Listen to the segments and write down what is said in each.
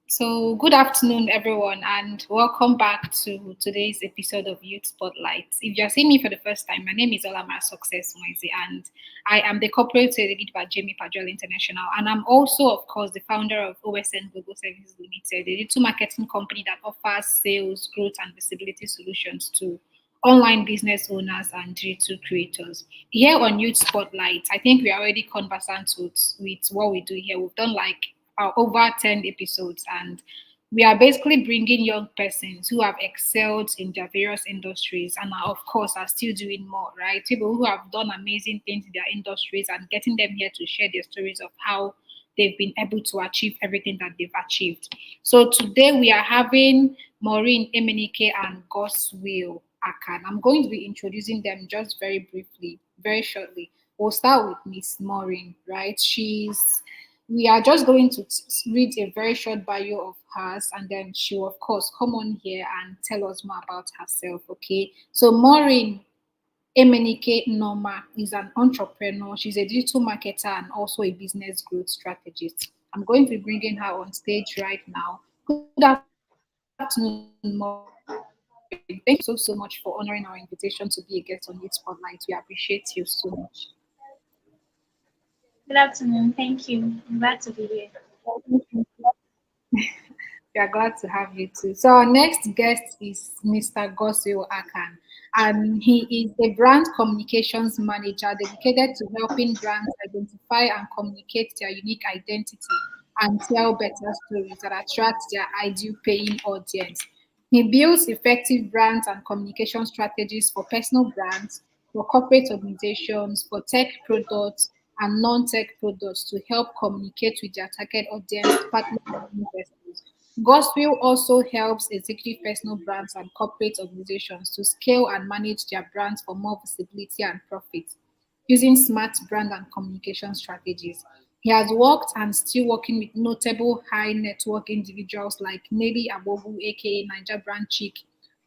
So, good afternoon, everyone, and welcome back to today's episode of Youth Spotlight. If you're seeing me for the first time, my name is Olama Success Moise, and I am the corporate lead by Jamie Pajol International. And I'm also, of course, the founder of OSN Global Services Limited, a digital marketing company that offers sales, growth, and visibility solutions to online business owners and digital creators. Here on Youth Spotlight, I think we are already conversant with what we do here. We've done like over 10 episodes, and we are basically bringing young persons who have excelled in their various industries and are, of course, are still doing more, right? People who have done amazing things in their industries and getting them here to share their stories of how they've been able to achieve everything that they've achieved. So today we are having Maureen Emenike and Godswill Akan. I'm going to be introducing them just very briefly, very shortly. We'll start with Miss Maureen, right? We are just going to read a very short bio of hers, and then she will, of course, come on here and tell us more about herself. Okay, so Maureen Emenike Norma is an entrepreneur. She's a digital marketer and also a business growth strategist. I'm going to be bringing her on stage right now. Good afternoon, Maureen. Thank you so much for honoring our invitation to be a guest on Youth Spotlight. We appreciate you so much. Good afternoon. Thank you. I'm glad to be here. We are glad to have you too. So our next guest is Mr. Godswill Akan, and he is a brand communications manager dedicated to helping brands identify and communicate their unique identity and tell better stories that attract their ideal paying audience. He builds effective brands and communication strategies for personal brands, for corporate organizations, for tech products, and non-tech products to help communicate with their target audience, partners, and investors. Gospel also helps executive personal brands and corporate organizations to scale and manage their brands for more visibility and profit using smart brand and communication strategies. He has worked and still working with notable high network individuals like Nelly Abobu, aka Niger Brand Chick,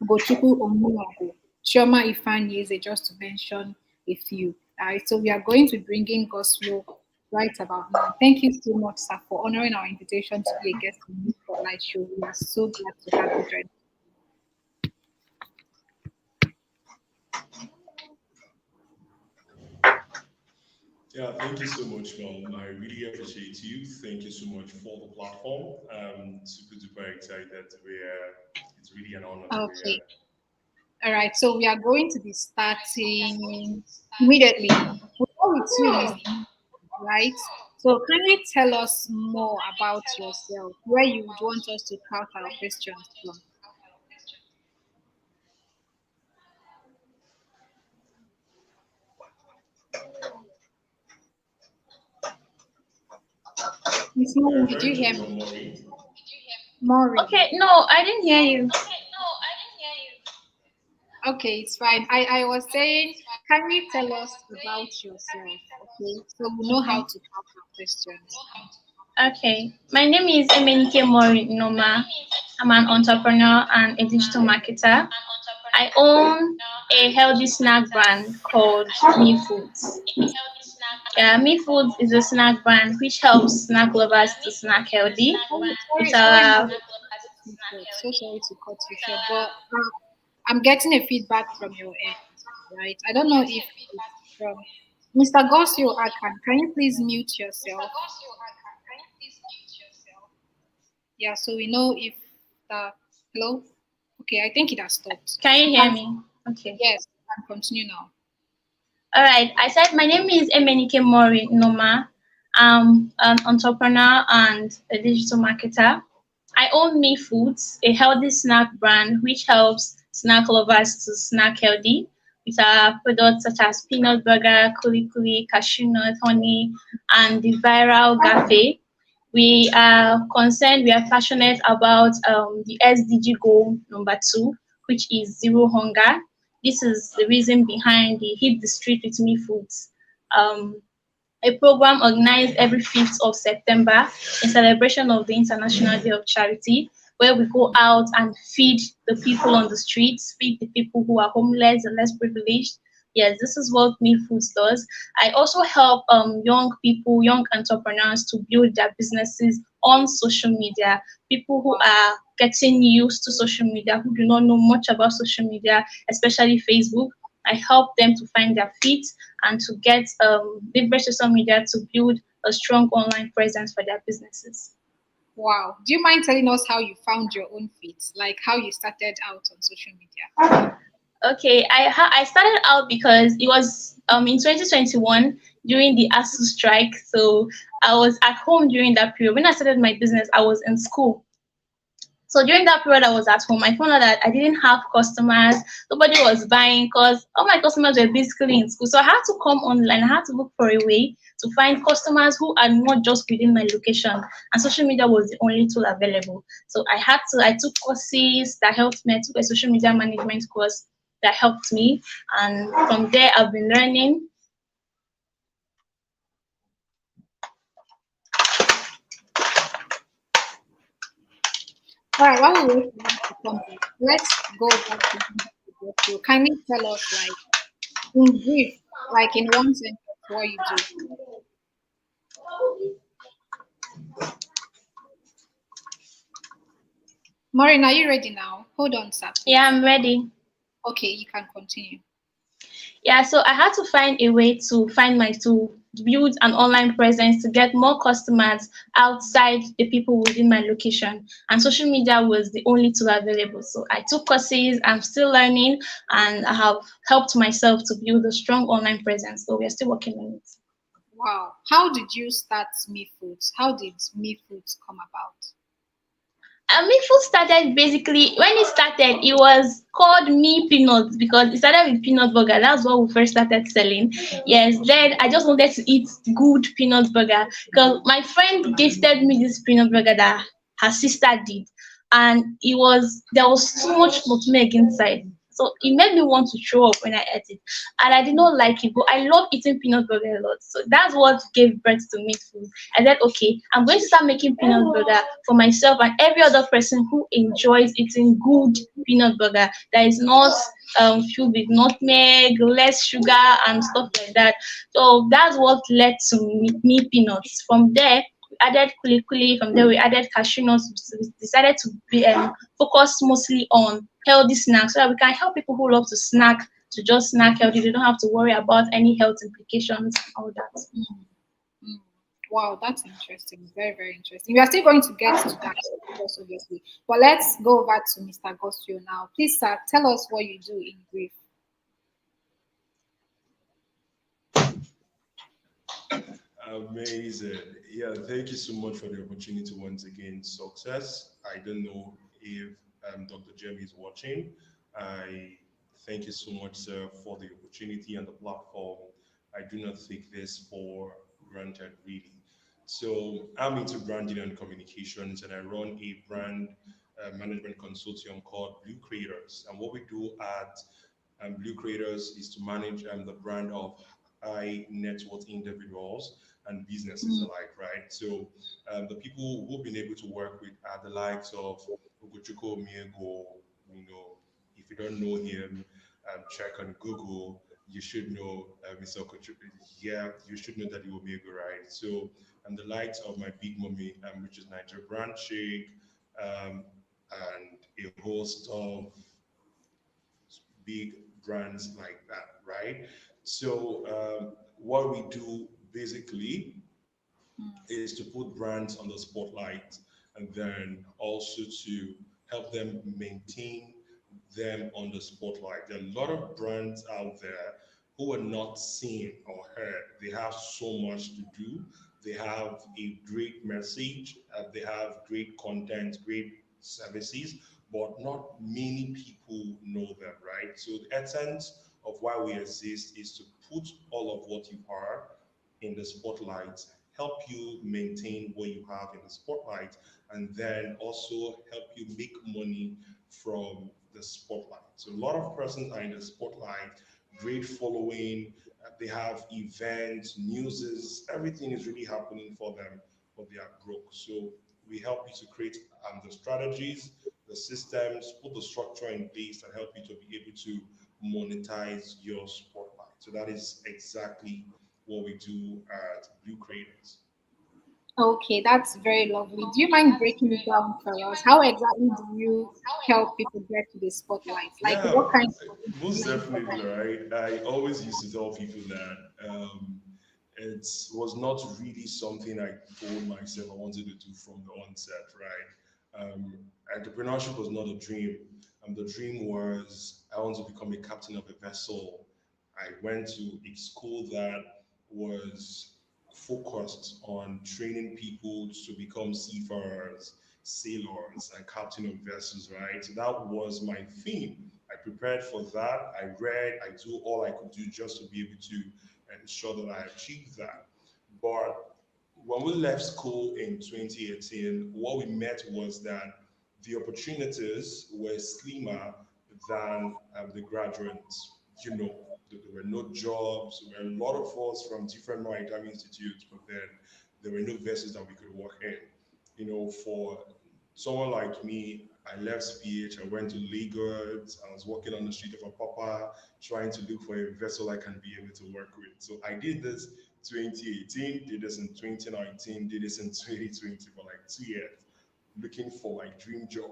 Ugochukwu Omuago, Chioma Ifanyeze, just to mention a few. All right, so we are going to bring in Gospel right about now. Thank you so much, sir, for honoring our invitation to be a guest on this Spotlight show. We are so glad to have you join. Yeah, thank you so much, Mom. I really appreciate you. Thank you so much for the platform. Super duper excited to be here. It's really an honor to be Okay, here. all right. So we are going to be starting immediately. We'll go with you, Miss. Right. So can you tell us more about yourself? Where you would want us to start our questions from? Miss You're Maureen, did referring you to hear me or me? Maureen? Maureen. Okay, no, I didn't hear you. Okay, it's fine. I was saying, can you tell us about yourself? Okay, so we know how Okay. to start our questions. Okay. My name is Emenike Maureen Noma. I'm an entrepreneur and a digital marketer. I own a healthy snack brand called Me Foods. Yeah, Me Foods is a snack brand which helps snack lovers to snack healthy. With Sorry, our Maureen. So sorry to cut you short, but I'm getting a feedback from your end, right? I don't know if it's from Mr. Gosio Akan. Can you please mute yourself? Yeah, so we know if the hello. Okay, I think it has stopped. Can you You hear can me? Okay. yes, you can continue now. All right. I said my name is Emenike Maureen Noma. I'm an entrepreneur and a digital marketer. I own Me Foods, a healthy snack brand which helps snack lovers to snack healthy with our products such as peanut butter, kuli kuli, cashew nut, honey, and the viral gafe. We are passionate about the SDG goal number two, which is zero hunger. This is the reason behind the Hit the Street with Me Foods, um, a program organized every 5th of September in celebration of the International Day of Charity, where we go out and feed the people on the streets, feed the people who are homeless and less privileged. Yes, this is what Me Foods does. I also help young people, young entrepreneurs to build their businesses on social media. People who Wow. are getting used to social media, who do not know much about social media, especially Facebook. I help them to find their feet and to get leverage social media to build a strong online presence for their businesses. Wow. Do you mind telling us how you found your own feet? Like how you started out on social media? Okay, I started out because it was in 2021 during the ASU strike. So I was at home during that period. When I started my business, I was in school. So during that period, I was at home. I found out that I didn't have customers. Nobody was buying because all my customers were basically in school. So I had to come online. I had to look for a way to find customers who are not just within my location. And social media was the only tool available. So I took courses that helped me. I took a social media management course that helped me. And from there, I've been learning. All right, while we wait for that to come back, let's go back to you. Kindly tell us, like, in brief, like in one sentence, what you do. Maureen, are you ready now? Hold on, sir, Yeah, please. I'm ready. Okay, you can continue. Yeah, so I had to find a way to build an online presence to get more customers outside the people within my location. And social media was the only tool available. So I took courses, I'm still learning, and I have helped myself to build a strong online presence. So we're still working on it. Wow. How did you start Me Foods? How did Me Foods come about? Food started basically when it started, it was called Me Peanuts because it started with peanut burger. That's what we first started selling. Yes, then I just wanted to eat good peanut burger because my friend gifted me this peanut burger that her sister did, and it was there was too much nutmeg inside. So it made me want to throw up when I ate it. And I did not like it, but I love eating peanut burger a lot. So that's what gave birth to Meat Food. I said, okay, I'm going to start making peanut burger for myself and every other person who enjoys eating good peanut burger that is not filled with nutmeg, less sugar, and stuff like that. So that's what led to me peanuts. From there, we added kuli kuli. From there, we added cashew nuts. We decided to focus mostly on healthy snacks so that we can help people who love to snack to just snack healthy. They don't have to worry about any health implications and all that. Mm, mm. Wow, that's interesting. Very, very interesting. We are still going to get to that, of course, obviously. But let's go back to Mr. Godswill now. Please, sir, tell us what you do in brief. Amazing. Yeah, thank you so much for the opportunity once again. Success. I don't know if Dr. Jeremy is watching. I thank you so much, sir, for the opportunity and the platform. I do not take this for granted, really. So I'm into branding and communications, and I run a brand management consortium called Blue Creators. And what we do at Blue Creators is to manage the brand of high net worth individuals and businesses Mm, alike, right? So the people who've been able to work with are the likes of Ugochukwu Miego. You know, if you don't know him, check on Google. You should know Mr. Okochukwu. Yeah, you should know that he will Miego, right? So, and the likes of my big mommy, which is Niger Brand Shake, um, and a host of big brands like that, right? So what we do basically mm, is to put brands on the spotlight and then also to help them maintain them on the spotlight. There are a lot of brands out there who are not seen or heard. They have so much to do. They have a great message, they have great content, great services, but not many people know them, right? So the essence of why we exist is to put all of what you've heard in the spotlight, help you maintain what you have in the spotlight, and then also help you make money from the spotlight. So a lot of persons are in the spotlight, great following, they have events, newses, everything is really happening for them, but they are broke. So we help you to create the strategies, the systems, put the structure in place and help you to be able to monetize your spotlight. So that is exactly what we do at Blue Creators. Okay, that's very lovely. Do you mind breaking it down for us? How exactly do you help people get to the spotlight? Like, Yeah, what kind of most online definitely, program? right? I always used to tell people that it was not really something I told myself I wanted to do from the onset, right? Entrepreneurship was not a dream. The dream was I want to become a captain of a vessel. I went to a school that was focused on training people to become seafarers, sailors, and captain of vessels, right? So that was my theme. I prepared for that. I read, I do all I could do just to be able to ensure that I achieved that. But when we left school in 2018, what we met was that the opportunities were slimmer than the graduates. There were no jobs. There were a lot of us from different maritime institutes, but then there were no vessels that we could work in. For someone like me, I left PH, I went to Lagos, I was walking on the street of Apapa, trying to look for a vessel I can be able to work with. So I did this 2018, did this in 2019, did this in 2020 for like 2 years, looking for my dream job.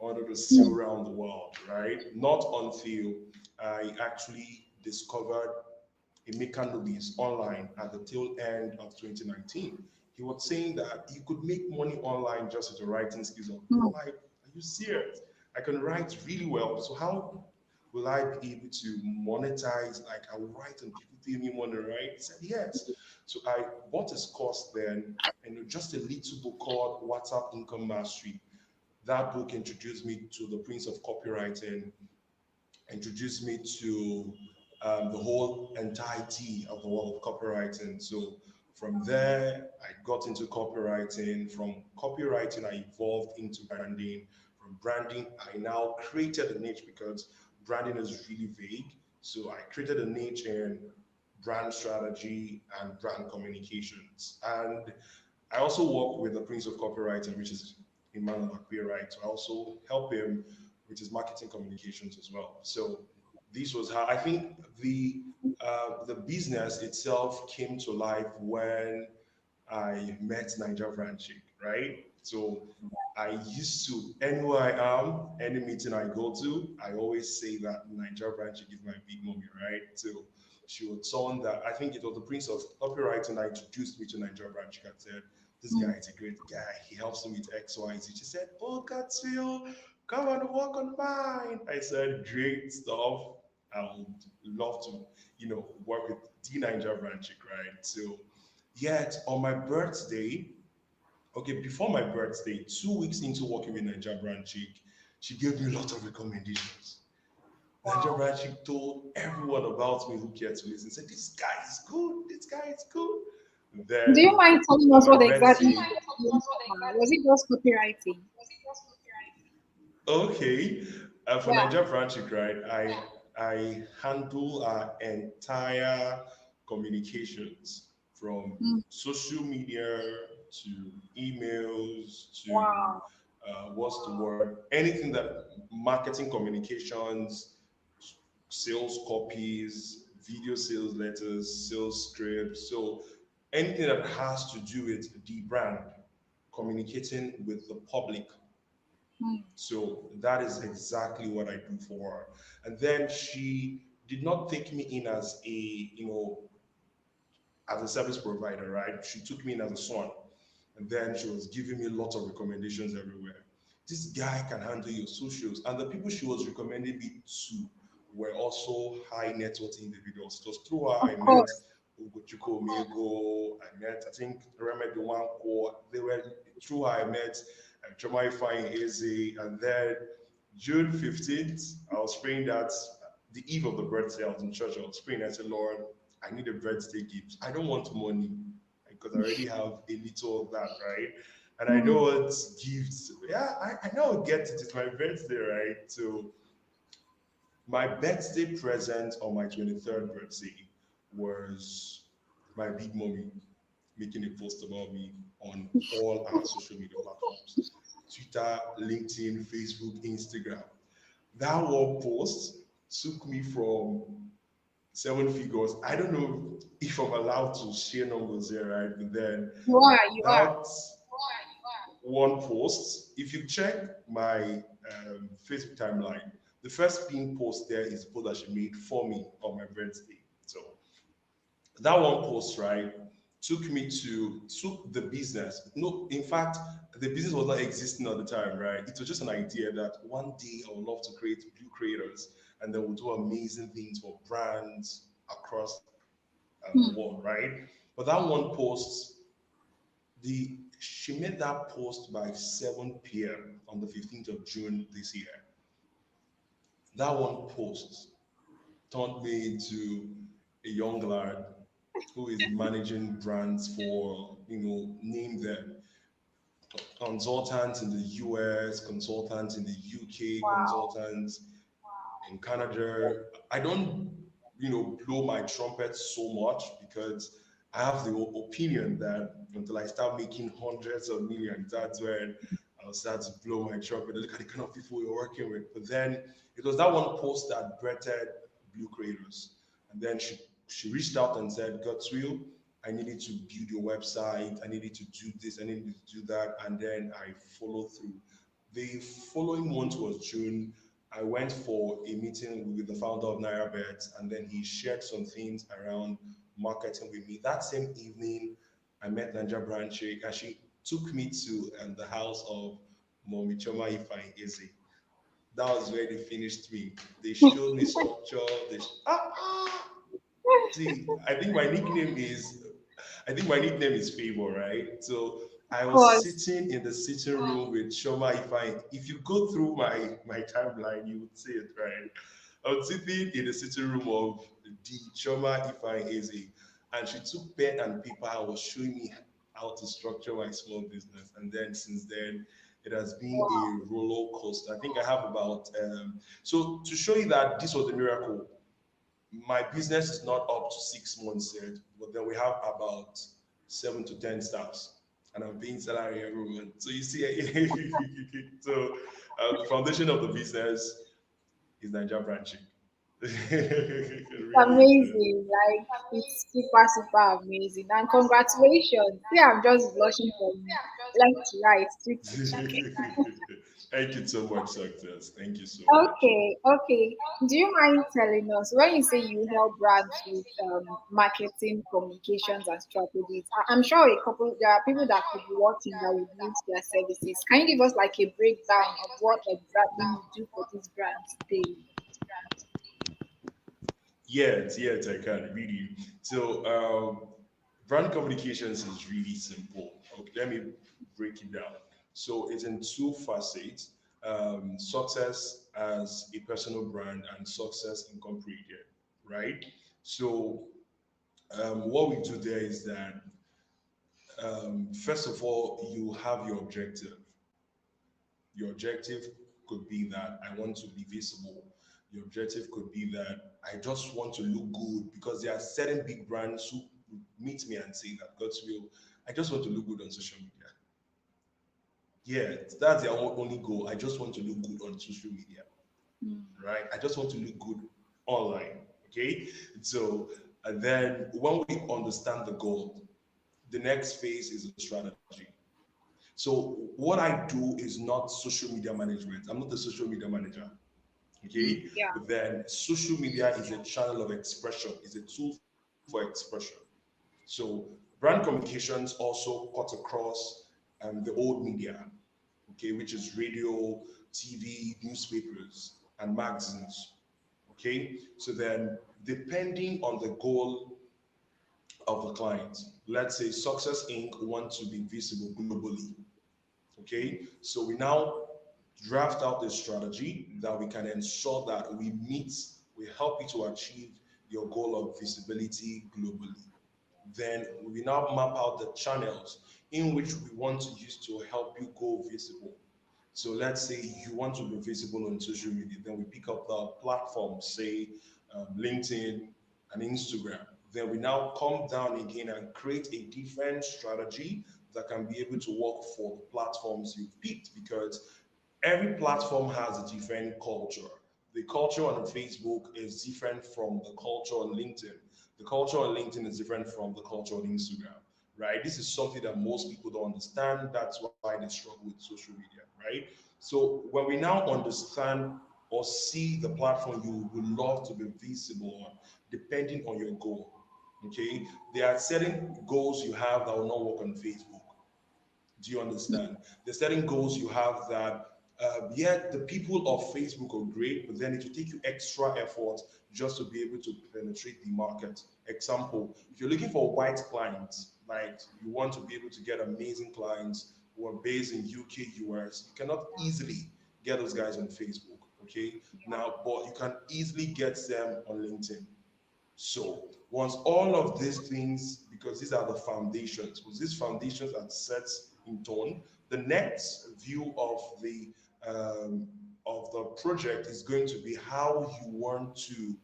I wanted to sail Hmm. around the world, right? Not until I actually discovered Emeka Nobis online at the tail end of 2019. He was saying that you could make money online just with your writing skills. I'm Hmm. like, are you serious? I can write really well. So how will I be able to monetize? Like I will write and people pay me money, right? He said yes. So I bought his course then, and just a little book called WhatsApp Income Mastery. That book introduced me to the Prince of Copywriting, introduced me to the whole entirety of the world of copywriting. So from there, I got into copywriting. From copywriting, I evolved into branding. From branding, I now created a niche because branding is really vague. So I created a niche in brand strategy and brand communications. And I also work with the Prince of Copywriting, which is Emmanuel Akwe, right? So I also help him with his marketing communications as well. So this was how I think the business itself came to life when I met Niger Franchic, right? So I used to, anywhere I am, any meeting I go to, I always say that Niger Franchic is my big mommy, right? So she was someone that I think it was the Prince of Copywriting that introduced me to Niger Franchic and said, this Hmm. guy is a great guy. He helps me with X, Y, Z. She said, oh, Godswill, come and work on mine. I said, great stuff. I would love to, work with the Niger Franchic, right? So yet on my birthday, okay, before my birthday, 2 weeks into working with Niger Brand Chick, she gave me a lot of recommendations. Niger Wow. Brand Chick told everyone about me who cared to listen. Said, this guy is good, this guy is good. Do you Then mind telling on us my what exactly birthday, you were doing? Was it just copywriting? okay, for Yeah. Niger Brand Chick, right, I handle our entire communications from Hmm. social media to emails to Wow. what's the word? Anything that marketing communications, sales copies, video sales letters, sales scripts. So anything that has to do with the brand, communicating with the public. Hmm. So that is exactly what I do for her. And then she did not take me in as as a service provider, right? She took me in as a son. And then she was giving me lots of recommendations everywhere. This guy can handle your socials. And the people she was recommending me to were also high net worth individuals. It was through her I Of met course. Ugochukwu Omego, I met, I think, Remed Wanko. They were through her I met Chomai Fine Eze. And then June 15th, I was praying that the eve of the birthday, I was in church, I was praying, I said, Lord, I need a birthday gift. I don't want money because I already have a little of that, right? And I Hmm. know it's gifts. Yeah, I know I'll get it. It's my birthday, right? So my birthday present on my 23rd birthday was my big mommy making a post about me on all our social media platforms. Twitter, LinkedIn, Facebook, Instagram. That one post took me from seven figures. I don't know if I'm allowed to share numbers here, right? But then You are. that one post, if you check my Facebook timeline, the first pin post there is a post that she made for me on my birthday. So that one post, right, took the business. No, in fact, the business was not existing at the time, right? It was just an idea that one day I would love to create blue creators, and then we'll do amazing things for brands across the Hmm. world, right? But that one post, the she made that post by 7 p.m. on the 15th of June this year. That one post turned me into a young lad who is managing brands for, name them, consultants in the US, consultants in the UK, Wow. consultants in Canada. I don't, blow my trumpet so much because I have the opinion that until I start making hundreds of millions, that's when I'll start to blow my trumpet. Look at the kind of people you're working with. But then it was that one post that birthed Blue Creators. And then she reached out and said, Godswill, I needed to build your website. I needed to do this. I needed to do that. And then I followed through. The following month was June. I went for a meeting with the founder of NairaBet, and then he shared some things around marketing with me. That same evening, I met Nanja Branche, and she took me to the house of Mommy Choma Ifeanyi Eze. That was where they finished me. They showed me structure. See, I think my nickname is Favor, right? So I Of was course. sitting in the sitting room with Shoma Ifeanyi. If you go through my timeline, you would see it, right? I was sitting in the sitting room of the Shoma Ifeanyi Eze, and she took pen and paper and was showing me how to structure my small business. And then since then, it has been Wow. a roller coaster. I think I have about so to show you that this was a miracle. My business is not up to 6 months yet, but then we have about 7 to 10 staffs, and I'm paying salary every month. So you see, so the foundation of the business is Niger branching. It It's really is. amazing. Like it's super, super amazing. And congratulations. See, I'm just blushing from left to right, cheek to cheek. Thank you so much, success. Thank you so much. Okay, okay. Do you mind telling us when you say you help brands with marketing, communications, and strategies? I'm sure a couple there are people that could be watching that would need their services. Can you give us like a breakdown of what exactly you do for these brands daily? Yes, yes, I can really. So, brand communications is really simple. Okay, let me break it down. So, it's in two facets: success as a personal brand and success incorporated. Right. So, what we do there is that first of all, you have your objective. Your objective could be that I want to be visible. Your objective could be that I just want to look good because there are certain big brands who meet me and say that God's will, I just want to look good on social media. Yeah, that's their only goal. I just want to look good on social media, Mm. right? I just want to look good online. Okay. So and then when we understand the goal, the next phase is a strategy. So what I do is not social media management. I'm not a social media manager. Mm. Okay. Yeah. But then social media is a channel of expression, is a tool for expression. So brand communications also cut across the old media, okay, which is radio, TV, newspapers, and magazines. Okay. So then depending on the goal of the client, let's say Success Inc. want to be visible globally. Okay. So we now draft out a strategy that we can ensure that we help you to achieve your goal of visibility globally. Then we now map out the channels in which we want to use to help you go visible. So let's say you want to be visible on social media, then we pick up the platforms, say LinkedIn and Instagram. Then we now come down again and create a different strategy that can be able to work for the platforms you've picked because every platform has a different culture. The culture on Facebook is different from the culture on LinkedIn. The culture on LinkedIn is different from the culture on Instagram, right? This is something that most people don't understand. That's why they struggle with social media, right? So when we now understand or see the platform you would love to be visible on, depending on your goal, okay? There are certain goals you have that will not work on Facebook. Do you understand? There's certain goals you have that, yeah, the people of Facebook are great, but then it will take you extra effort just to be able to penetrate the market. Example, if you're looking for white clients, like you want to be able to get amazing clients who are based in UK, US, you cannot easily get those guys on Facebook, okay? Now, but you can easily get them on LinkedIn. So once all of these things, because these are the foundations, once these foundations are set in tone, the next view um, of the project is going to be how you want to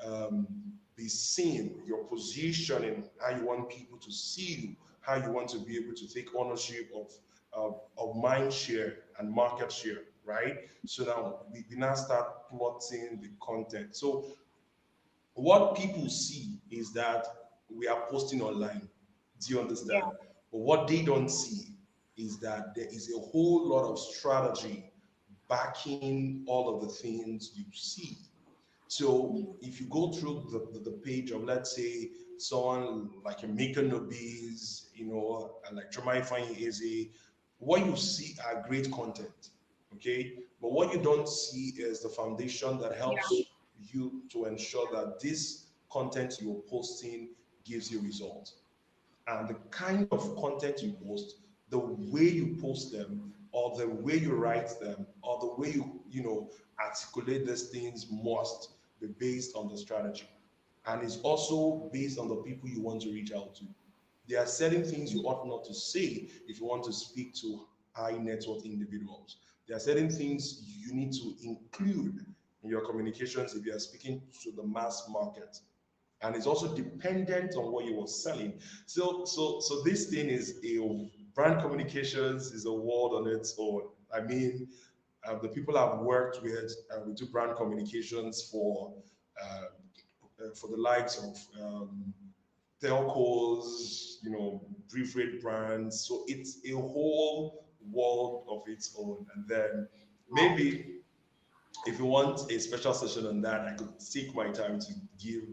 um, be seen, your positioning, how you want people to see you, how you want to be able to take ownership of mind share and market share, right? So now we now start plotting the content. So what people see is that we are posting online. Do you Yeah. understand? But what they don't see is that there is a whole lot of strategy backing all of the things you see. So if you go through the page of, let's say, someone like a Maker Nobiz, and like Jeremiah Fanyi Eze, what you see are great content, okay? But what you don't see is the foundation that Yeah. helps you to ensure that this content you're posting gives you results. And the kind of content you post, the way you post them, or the way you write them, or the way you articulate these things must be based on the strategy. And it's also based on the people you want to reach out to. There are certain things you ought not to say if you want to speak to high net worth individuals. There are certain things you need to include in your communications if you are speaking to the mass market. And it's also dependent on what you were selling. So this thing is a brand communications is a world on its own. I mean, the people I've worked with, we do brand communications for the likes of telcos, brief rate brands. So it's a whole world of its own. And then maybe if you want a special session on that, I could take my time to give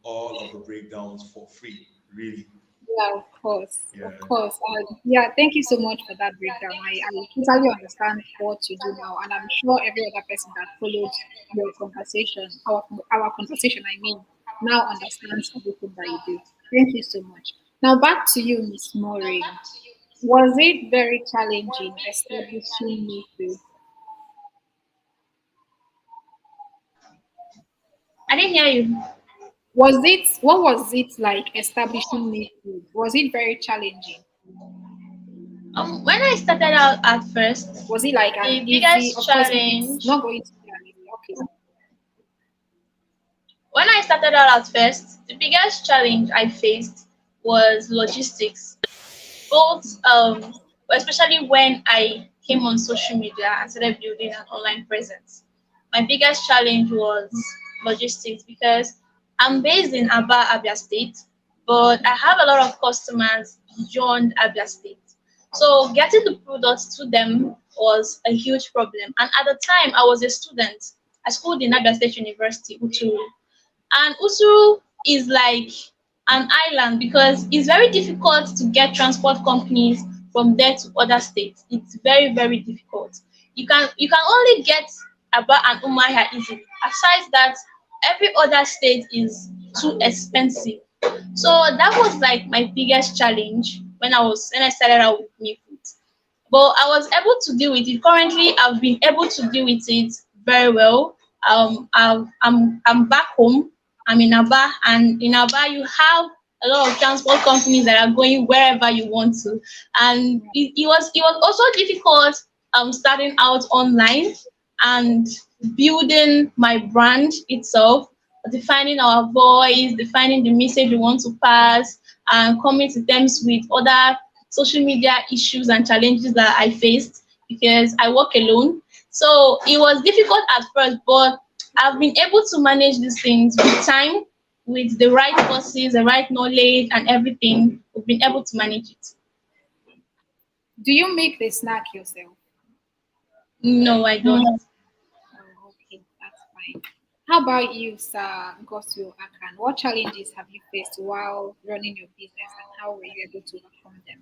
all of the breakdowns for free. Really. Yeah, of course, Yeah. of course. Yeah, thank you so much for that breakdown. I totally understand what you do now, and I'm sure every other person that followed your conversation, our conversation, I mean, now understands everything that you do. Thank you so much. Now back to you, Miss Maureen. Was it very challenging establishing new food? I didn't hear you. What was it like establishing new food? Was it very challenging? When I started out at first, Was it like an the easy? biggest Of course, it's challenge not going to be an easy. Okay. when I started out at first, the biggest challenge I faced was logistics. Both especially when I came on social media and started building an online presence. My biggest challenge was logistics because I'm based in Aba, Abia State, but I have a lot of customers beyond Abia State. So getting the products to them was a huge problem. And at the time, I was a student. I schooled in Abia State University, Uturu. And Usuru is like an island because it's very difficult to get transport companies from there to other states. It's very, very difficult. You can only get Aba and Umuahia easily. Aside that, every other state is too expensive. So that was like my biggest challenge when I started out with new food. But I was able to deal with it. Currently, I've been able to deal with it very well. I'm back home. I'm in Aba, and in Aba, you have a lot of transport companies that are going wherever you want to. And it was also difficult starting out online and building my brand itself, defining our voice, defining the message we want to pass, and coming to terms with other social media issues and challenges that I faced because I work alone. So it was difficult at first, but I've been able to manage these things with time, with the right courses, the right knowledge, and everything. We've been able to manage it. Do you make the snack yourself? No, I don't. Oh, okay, that's fine. How about you, Sir Godswill Akan? What challenges have you faced while running your business, and how were you able to overcome them?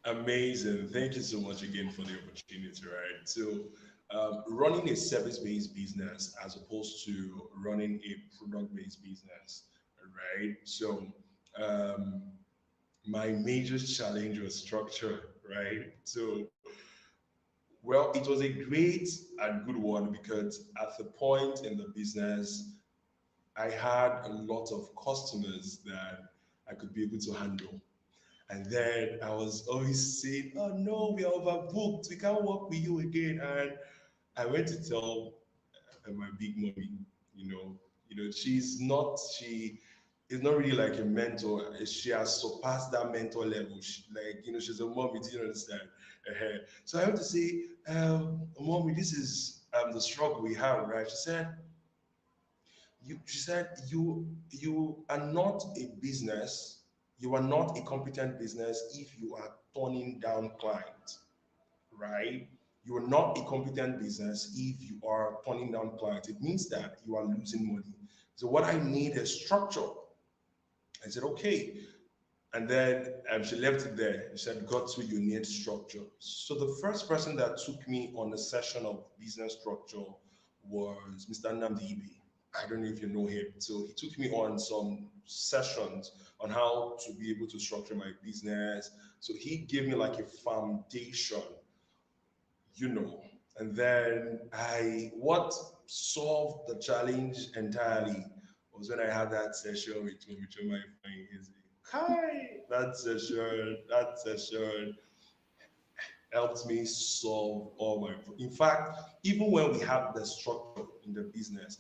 Amazing. Thank you so much again for the opportunity, right? So, running a service based business as opposed to running a product based business, right? So, um, my major challenge was structure, right? So, well, it was a great and good one because at the point in the business, I had a lot of customers that I could be able to handle. And then I was always saying, "Oh no, we are overbooked. We can't work with you again." And I went to tell my big mommy, you know, she is not really like a mentor. She has surpassed that mentor level. She's a mommy. Do you understand? So I have to say, mommy, this is the struggle we have, right? She said you are not a business, you are not a competent business if you are turning down clients, right? You are not a competent business if you are turning down clients. It means that you are losing money. So what I need is structure. I said, okay. And then she left it there. She said, got to you need structure. So the first person that took me on a session of business structure was Mr. Namdi. I don't know if you know him. So he took me on some sessions on how to be able to structure my business. So he gave me like a foundation, you know. And then what solved the challenge entirely was when I had that session with my friend. Hi, that session helped me solve all my. In fact, even when we had the structure in the business,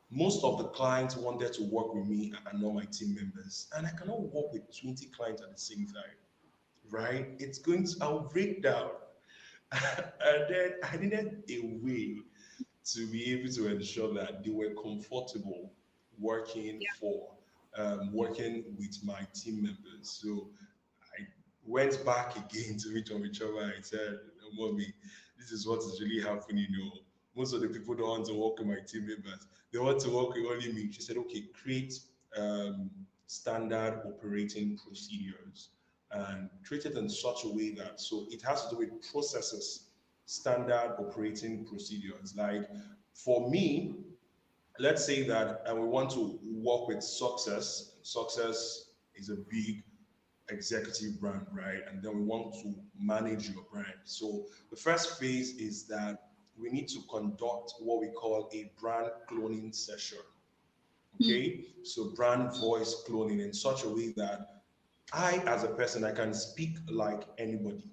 most of the clients wanted to work with me and not my team members, and I cannot work with 20 clients at the same time, right? I'll break down. And then I needed a way to be able to ensure that they were comfortable working Yeah. working with my team members. So I went back again to Richard. I said, Mommy, this is what is really happening. Most of the people don't want to work with my team members. They want to work with only me. She said, okay, create um, standard operating procedures and create it in such a way that so it has to do with processes, standard operating procedures. Like for me, let's say that we want to work with success. Success is a big executive brand, right? And then we want to manage your brand. So the first phase is that we need to conduct what we call a brand cloning session. Mm, Okay, so brand voice cloning in such a way that I, as a person, I can speak like anybody.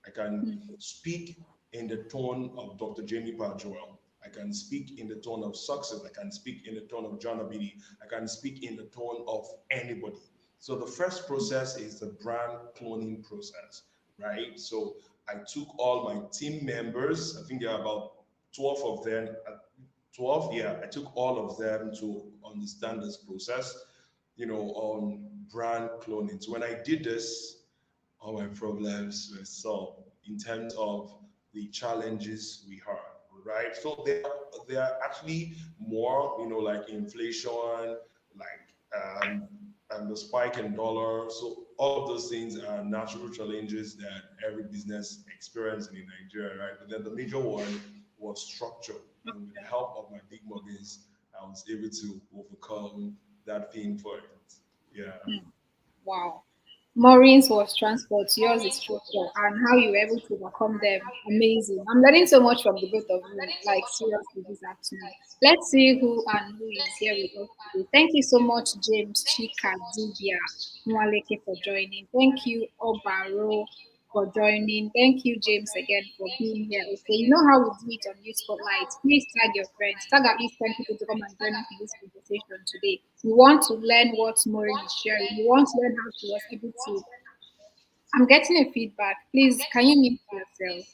I can mm, speak in the tone of Dr. Jamie Joel. I can speak in the tone of success. I can speak in the tone of John Abidi. I can speak in the tone of anybody. So the first process is the brand cloning process, right? So I took all my team members, I think there are about 12 of them, 12, yeah, I took all of them to understand this process, on brand cloning. So when I did this, all my problems were solved in terms of the challenges we had, right? So there are actually more, like inflation, like and the spike in dollar. So all of those things are natural challenges that every business experiences in Nigeria, right? But then the major one was structure. And with the help of my big mortgage, I was able to overcome that pain point. Yeah. mm. Wow. Maureen's was transport, yours is structure, and how you were able to overcome them. Amazing. I'm learning so much from the both of you, like seriously this afternoon. Let's see who is here with us today. Thank you so much, James, Chika, Zubia, Mwaleke for joining. Thank you, Obaro, for joining. Thank you, James, again for being here. Okay, you know how we do it on Youth Spotlight. Please tag your friends. Tag at least 10 people to come and join us in this conversation today. We want to learn what Maureen is sharing. We want to learn how she was able to. I'm getting a feedback. Please, can you mute yourself?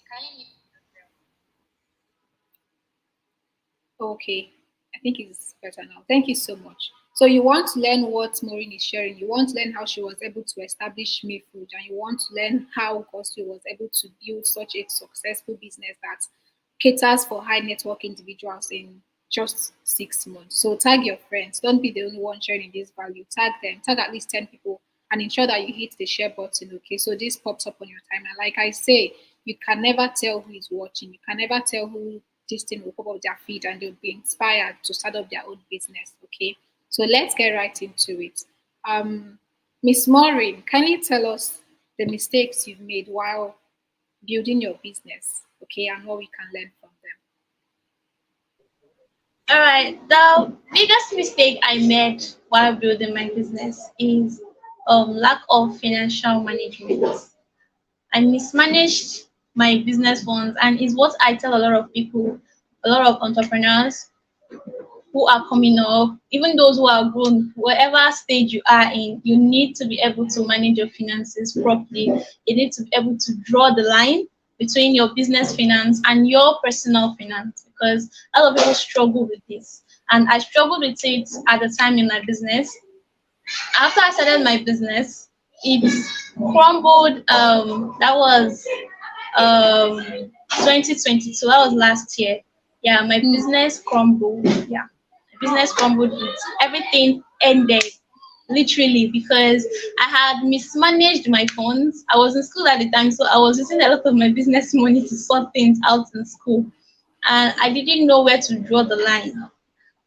Okay, I think it's better now. Thank you so much. So you want to learn what Maureen is sharing. You want to learn how she was able to establish Me Food, and you want to learn how Godswill was able to build such a successful business that caters for high network individuals in just 6 months. So tag your friends. Don't be the only one sharing this value. Tag them. Tag at least 10 people and ensure that you hit the share button. Okay. So this pops up on your timeline. Like I say, you can never tell who is watching. You can never tell who this thing will pop up their feed and they'll be inspired to start up their own business. Okay. So let's get right into it. Um, Miss Maureen, can you tell us the mistakes you've made while building your business? Okay, and what we can learn from them. All right. The biggest mistake I made while building my business is lack of financial management. I mismanaged my business funds, and is what I tell a lot of people, a lot of entrepreneurs who are coming up, even those who are grown, whatever stage you are in, you need to be able to manage your finances properly. You need to be able to draw the line between your business finance and your personal finance, because a lot of people struggle with this. And I struggled with it at the time in my business. After I started my business, it crumbled. That was um 2022. That was last year. Yeah, my Hmm. business crumbled. Yeah, my business crumbled. It everything ended literally because I had mismanaged my funds. I was in school at the time, so I was using a lot of my business money to sort things out in school, and I didn't know where to draw the line.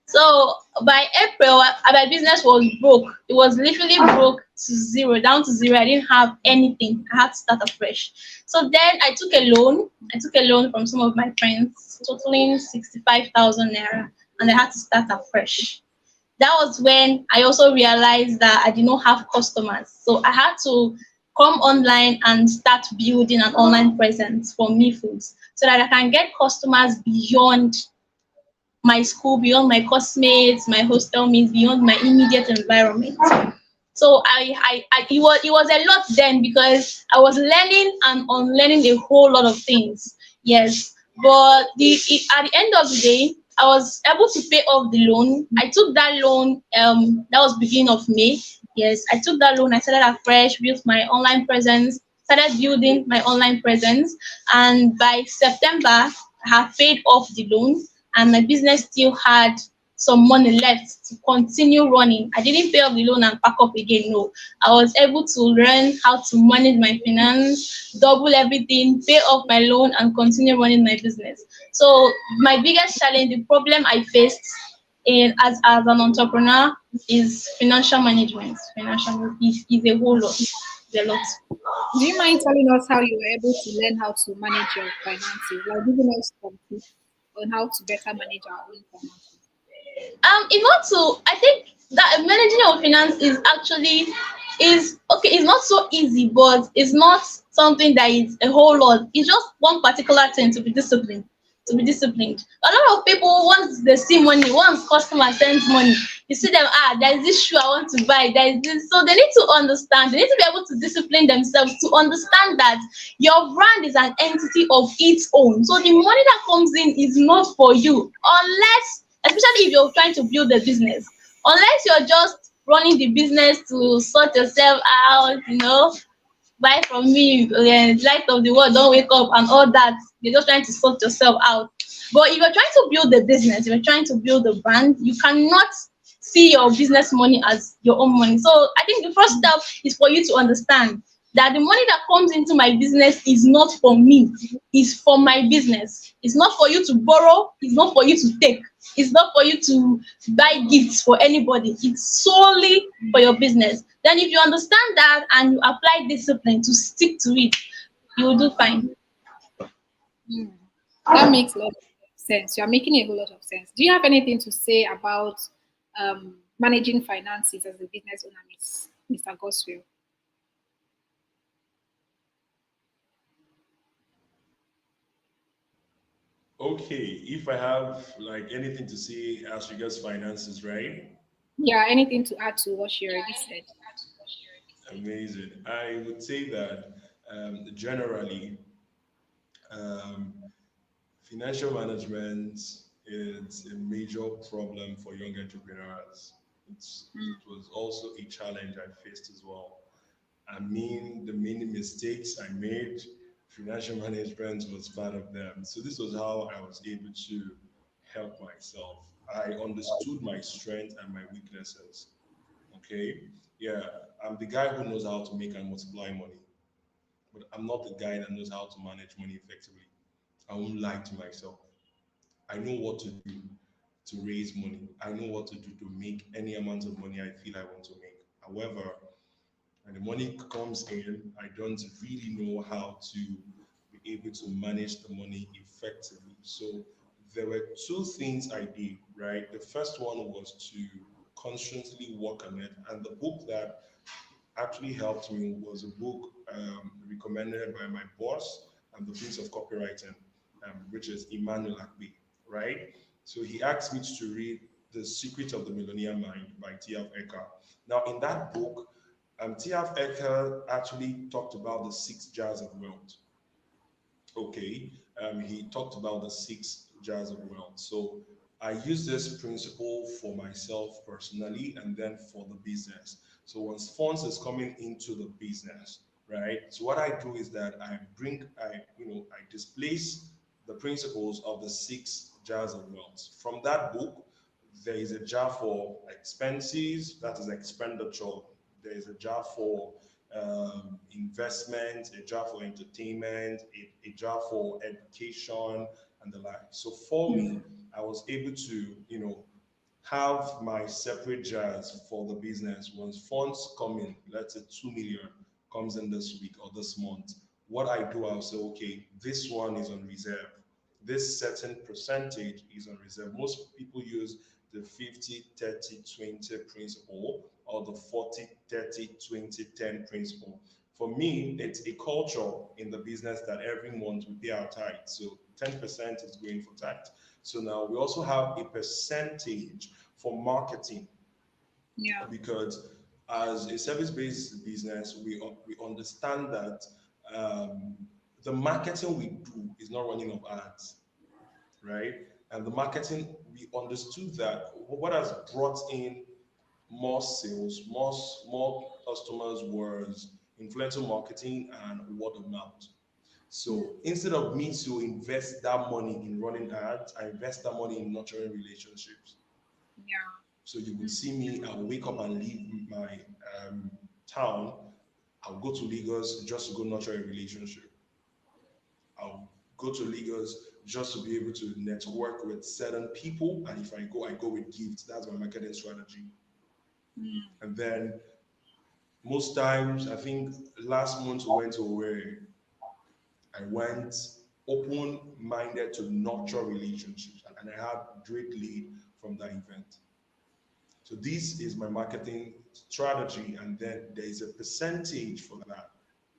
So by April, my business was broke. It was literally broke to zero, down to zero. I didn't have anything. I had to start afresh. So then I took a loan. I took a loan from some of my friends, totaling 65,000 naira, and I had to start afresh. That was when I also realized that I did not have customers. So I had to come online and start building an online presence for Me Foods so that I can get customers beyond my school, beyond my classmates, my hostel mates, beyond my immediate environment. So it was a lot then because I was learning and unlearning a whole lot of things. Yes, but at the end of the day, I was able to pay off the loan. I took that loan. That was beginning of May. Yes, I took that loan. I started afresh, built my online presence, started building my online presence, and by September, I had paid off the loan, and my business still had some money left to continue running. I didn't pay off the loan and pack up again. No, I was able to learn how to manage my finance, double everything, pay off my loan, and continue running my business. So my biggest challenge, the problem I faced in as an entrepreneur is financial management. Financial is a whole lot. It's a lot. Do you mind telling us how you were able to learn how to manage your finances? Like giving us some tips on how to better manage our own finances. In order to, I think that managing your finance is actually is okay. It's not so easy, but it's not something that is a whole lot. It's just one particular thing to be disciplined. To be disciplined. A lot of people once they see money, once customer sends money, you see them, there is this shoe I want to buy. There is this, so they need to understand. They need to be able to discipline themselves to understand that your brand is an entity of its own. So the money that comes in is not for you, unless, especially if you're trying to build a business, unless you're just running the business to sort yourself out, buy from me, light of the world, don't wake up, and all that. You're just trying to sort yourself out. But if you're trying to build a business, if you're trying to build a brand, you cannot see your business money as your own money. So I think the first step is for you to understand that the money that comes into my business is not for me, it's for my business. It's not for you to borrow, it's not for you to take, it's not for you to buy gifts for anybody. It's solely for your business. Then if you understand that and you apply discipline to stick to it, you will do fine. Hmm. That makes a lot of sense. You're making a whole lot of sense. Do you have anything to say about managing finances as a business owner, Mr. Goswell? Okay, if I have like anything to say as regards finances, right? Yeah, anything to add to what she already said? Amazing. I would say that generally, um, financial management. It's a major problem for young entrepreneurs. It was also a challenge I faced as well. I mean, the many mistakes I made, financial management was part of them. So this was how I was able to help myself. I understood my strengths and my weaknesses. Okay. Yeah. I'm the guy who knows how to make and multiply money, but I'm not the guy that knows how to manage money effectively. I won't lie to myself. I know what to do to raise money. I know what to do to make any amount of money I feel I want to make. However, when the money comes in, I don't really know how to be able to manage the money effectively. So there were two things I did, right? The first one was to constantly work on it. And the book that actually helped me was a book recommended by my boss and the Prince of Copywriting, which is Emmanuel Akbe, right? So he asked me to read The Secret of the Millionaire Mind by T.F. Eker. Now, in that book, T.F. Eker actually talked about the six jars of wealth. Okay, he talked about the six jars of wealth. So I use this principle for myself personally and then for the business. So once funds is coming into the business, right? So what I do is that I displace the principles of the six jars of wealth. From that book, there is a jar for expenses, that is expenditure. There is a jar for investment, a jar for entertainment, a jar for education, and the like. So for me, I was able to, have my separate jars for the business. Once funds come in, let's say 2 million comes in this week or this month, what I do, I'll say, okay, this one is on reserve. This certain percentage is on reserve. Most people use the 50-30-20 principle or the 40-30-20-10 principle. For me, it's a culture in the business that every month we pay our tithe. So 10% is going for tithe. So now we also have a percentage for marketing Yeah. because as a service-based business, we understand that um, the marketing we do is not running of ads, right? And the marketing, we understood that what has brought in more sales, more customers was influencer marketing and word of mouth. So instead of me to invest that money in running ads, I invest that money in nurturing relationships. Yeah. So you will see me, I'll wake up and leave my town. I'll go to Lagos just to go nurture a relationship. I'll go to Lagos just to be able to network with certain people. And if I go with gifts. That's my marketing strategy. And then most times, I think last month we went to where I went open-minded to nurture relationships, and I had great lead from that event. So this is my marketing strategy, and then there is a percentage for that.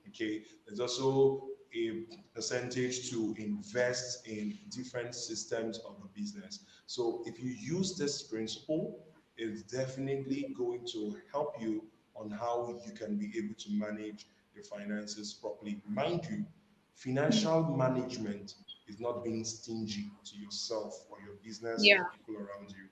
Okay, there's also a percentage to invest in different systems of the business. So if you use this principle, it's definitely going to help you on how you can be able to manage your finances properly. Mind you, financial management is not being stingy to yourself or your business or Yeah. the people around you.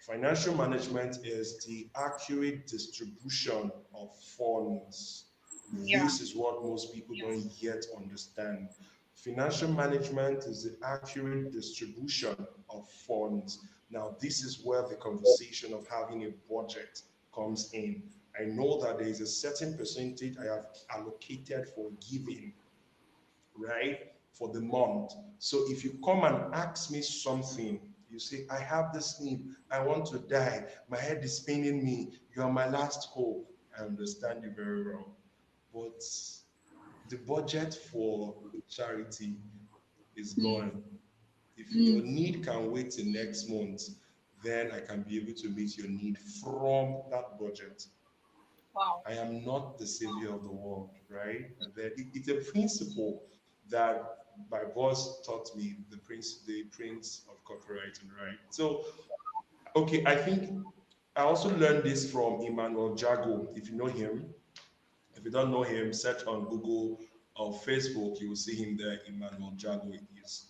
Financial management is the accurate distribution of funds. Yeah. This is what most people don't yet understand. Financial management is the accurate distribution of funds. Now, this is where the conversation of having a budget comes in. I know that there is a certain percentage I have allocated for giving, right, for the month. So if you come and ask me something, you say, I have this need, I want to die, my head is paining me, you are my last hope. I understand you very well. But the budget for charity is gone. If your need can wait till next month, then I can be able to meet your need from that budget. Wow. I am not the savior of the world, right? And then it's a principle that my boss taught me, the prince of copywriting, right? So, okay, I think I also learned this from Emmanuel Jago. If you know him, if you don't know him, search on Google or Facebook, you will see him there. Emmanuel Jago is.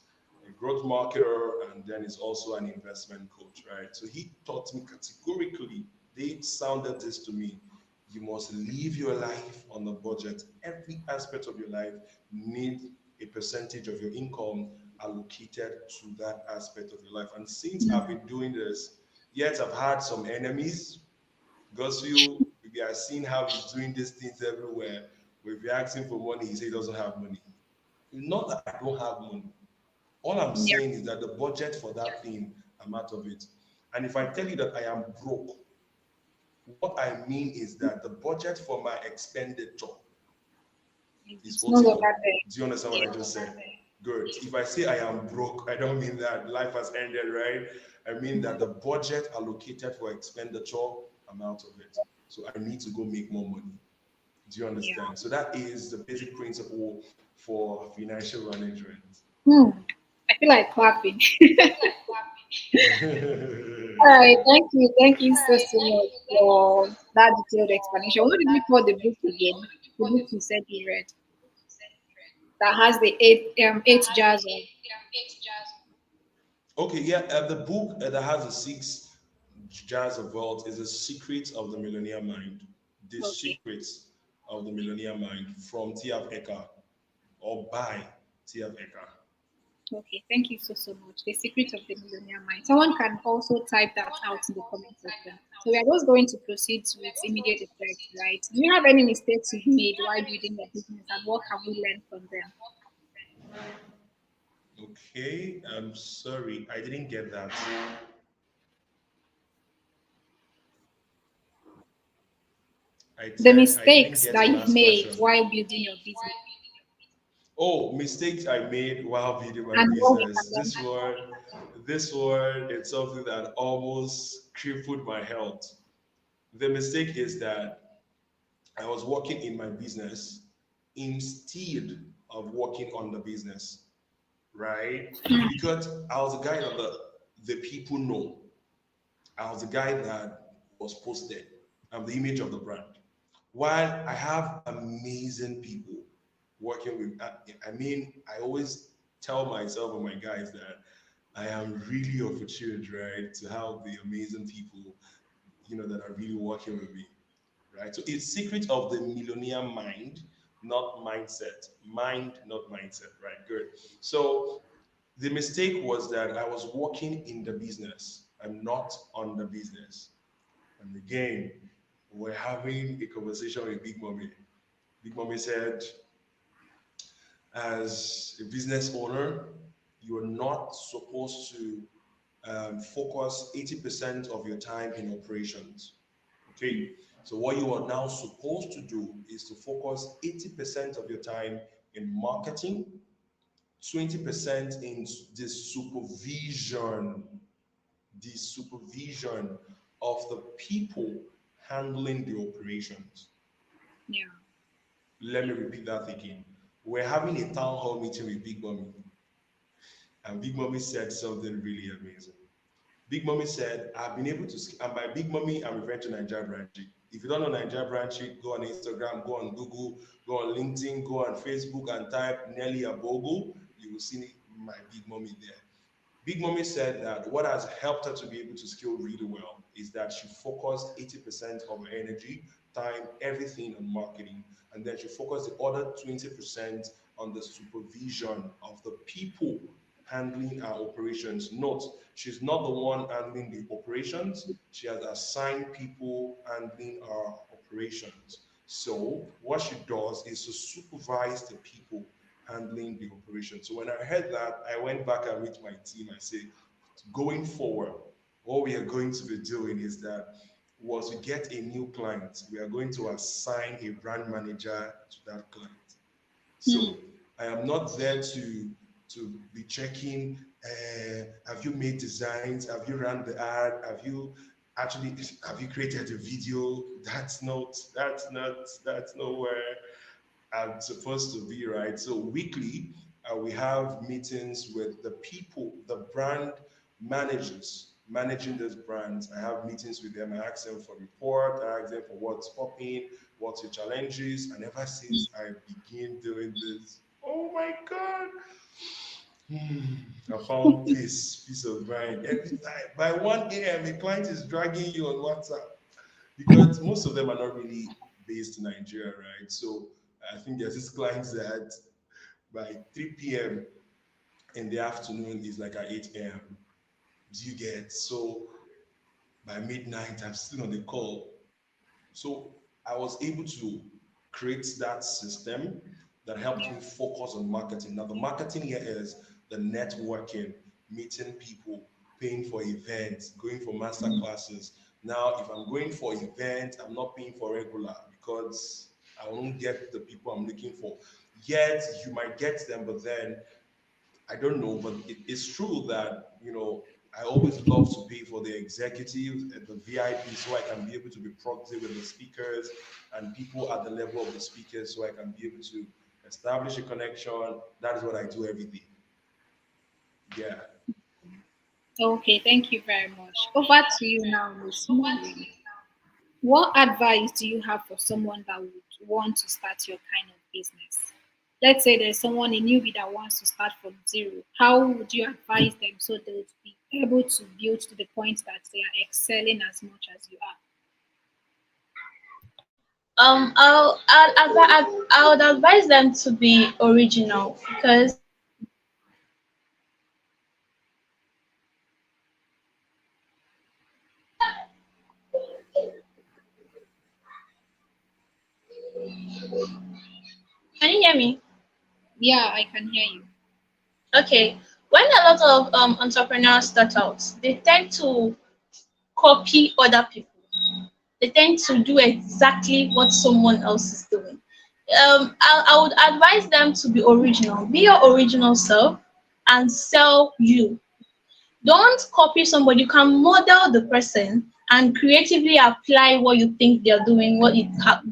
a growth marketer, and then is also an investment coach, right? So he taught me categorically, they sounded this to me. You must live your life on a budget. Every aspect of your life need a percentage of your income allocated to that aspect of your life. And since I've been doing this, yet I've had some enemies. Godswill, we are seeing how he's doing these things everywhere. If you're asking for money, he says he doesn't have money. Not that I don't have money. All I'm Yeah. saying is that the budget for that thing, I'm out of it. And if I tell you that I am broke, what I mean is that the budget for my expenditure is It's no longer portable. there. Do you understand what Yeah. I just said? Good. If I say I am broke, I don't mean that life has ended, right? I mean that the budget allocated for expenditure, I'm out of it. So I need to go make more money. Do you Yeah. understand? So that is the basic principle for financial management. Hmm. I feel like clapping. All right, thank you. Thank you so much for that detailed explanation. What did you call the book again? The book you said you read that has the eight jars of. Okay, yeah, the book that has the six jars of wealth is The Secret of the Millionaire Mind. The Okay. Secrets of the Millionaire Mind from T.F. Ecker or by T.F. Ecker. Okay, thank you so much. The secret of the millionaire mind. Someone can also type that out in the comment section. So we are just going to proceed with immediate effect, right? Do you have any mistakes you've made while building your business, and what have you learned from them? Okay, I'm sorry, I didn't get that. I The said I didn't mistakes get that the you've last made question. while building your business, Oh, mistakes I made while building my and what we business. can learn. This one, it's something that almost crippled my health. The mistake is that I was working in my business instead of working on the business, right? Because I was the guy that the people know. I was the guy that was posted. I'm the image of the brand. While I have amazing people working with, I mean, I always tell myself and my guys that I am really opportuned, right, to have the amazing people, that are really working with me, right? So it's secret of the millionaire mind, not mindset. Mind, not mindset, right? Good. So the mistake was that I was working in the business and not on the business. And again, we're having a conversation with Big Mommy. Big Mommy said, as a business owner, you are not supposed to focus 80% of your time in operations. Okay, so what you are now supposed to do is to focus 80% of your time in marketing, 20% in the supervision of the people handling the operations. Yeah. Let me repeat that again. We're having a town hall meeting with Big Mommy, and Big Mommy said something really amazing. Big Mommy said, I've been able to, and by Big Mommy, I'm referring to Nigeria Branch. If you don't know Nigeria Branch, go on Instagram, go on Google, go on LinkedIn, go on Facebook and type Nelly Abogo. You will see my Big Mommy there. Big Mommy said that what has helped her to be able to scale really well is that she focused 80% of her energy, time, everything on marketing. And then she focused the other 20% on the supervision of the people handling our operations. Note, she's not the one handling the operations. She has assigned people handling our operations. So what she does is to supervise the people handling the operation. So when I heard that, I went back and with my team. I said, going forward, what we are going to be doing is that once we get a new client, we are going to assign a brand manager to that client. Hmm. So I am not there to be checking. Have you made designs? Have you run the ad? Have you created a video? That's not where I'm supposed to be, right? So weekly, we have meetings with the people, the brand managers managing those brands. I have meetings with them. I ask them for report. I ask them for what's popping, what's your challenges. And ever since I begin doing this, oh my God, I found peace of mind every time. By 1 a.m., the client is dragging you on WhatsApp because most of them are not really based in Nigeria, right? So I think there's this clients that by 3 p.m. in the afternoon is like at 8 a.m. Do you get? So by midnight, I'm still on the call. So I was able to create that system that helped Yeah. me focus on marketing. Now, the marketing here is the networking, meeting people, paying for events, going for master classes. Now, if I'm going for events, I'm not paying for regular because I won't get the people I'm looking for. Yet you might get them, but then I don't know, but it's true that I always love to pay for the executives and the VIP so I can be able to be proxy with the speakers and people at the level of the speakers so I can be able to establish a connection. That is what I do every day. Yeah. Okay, thank you very much. Over to you now, Miss Maureen. What advice do you have for someone that would want to start your kind of business? Let's say there's someone, a newbie that wants to start from zero. How would you advise them so they would be able to build to the point that they are excelling as much as you are? I would advise them to be original because can you hear me? Yeah, I can hear you. Okay. When a lot of entrepreneurs start out, they tend to copy other people. They tend to do exactly what someone else is doing. I would advise them to be original. Be your original self and sell you. Don't copy somebody. You can model the person and creatively apply what you think they're doing,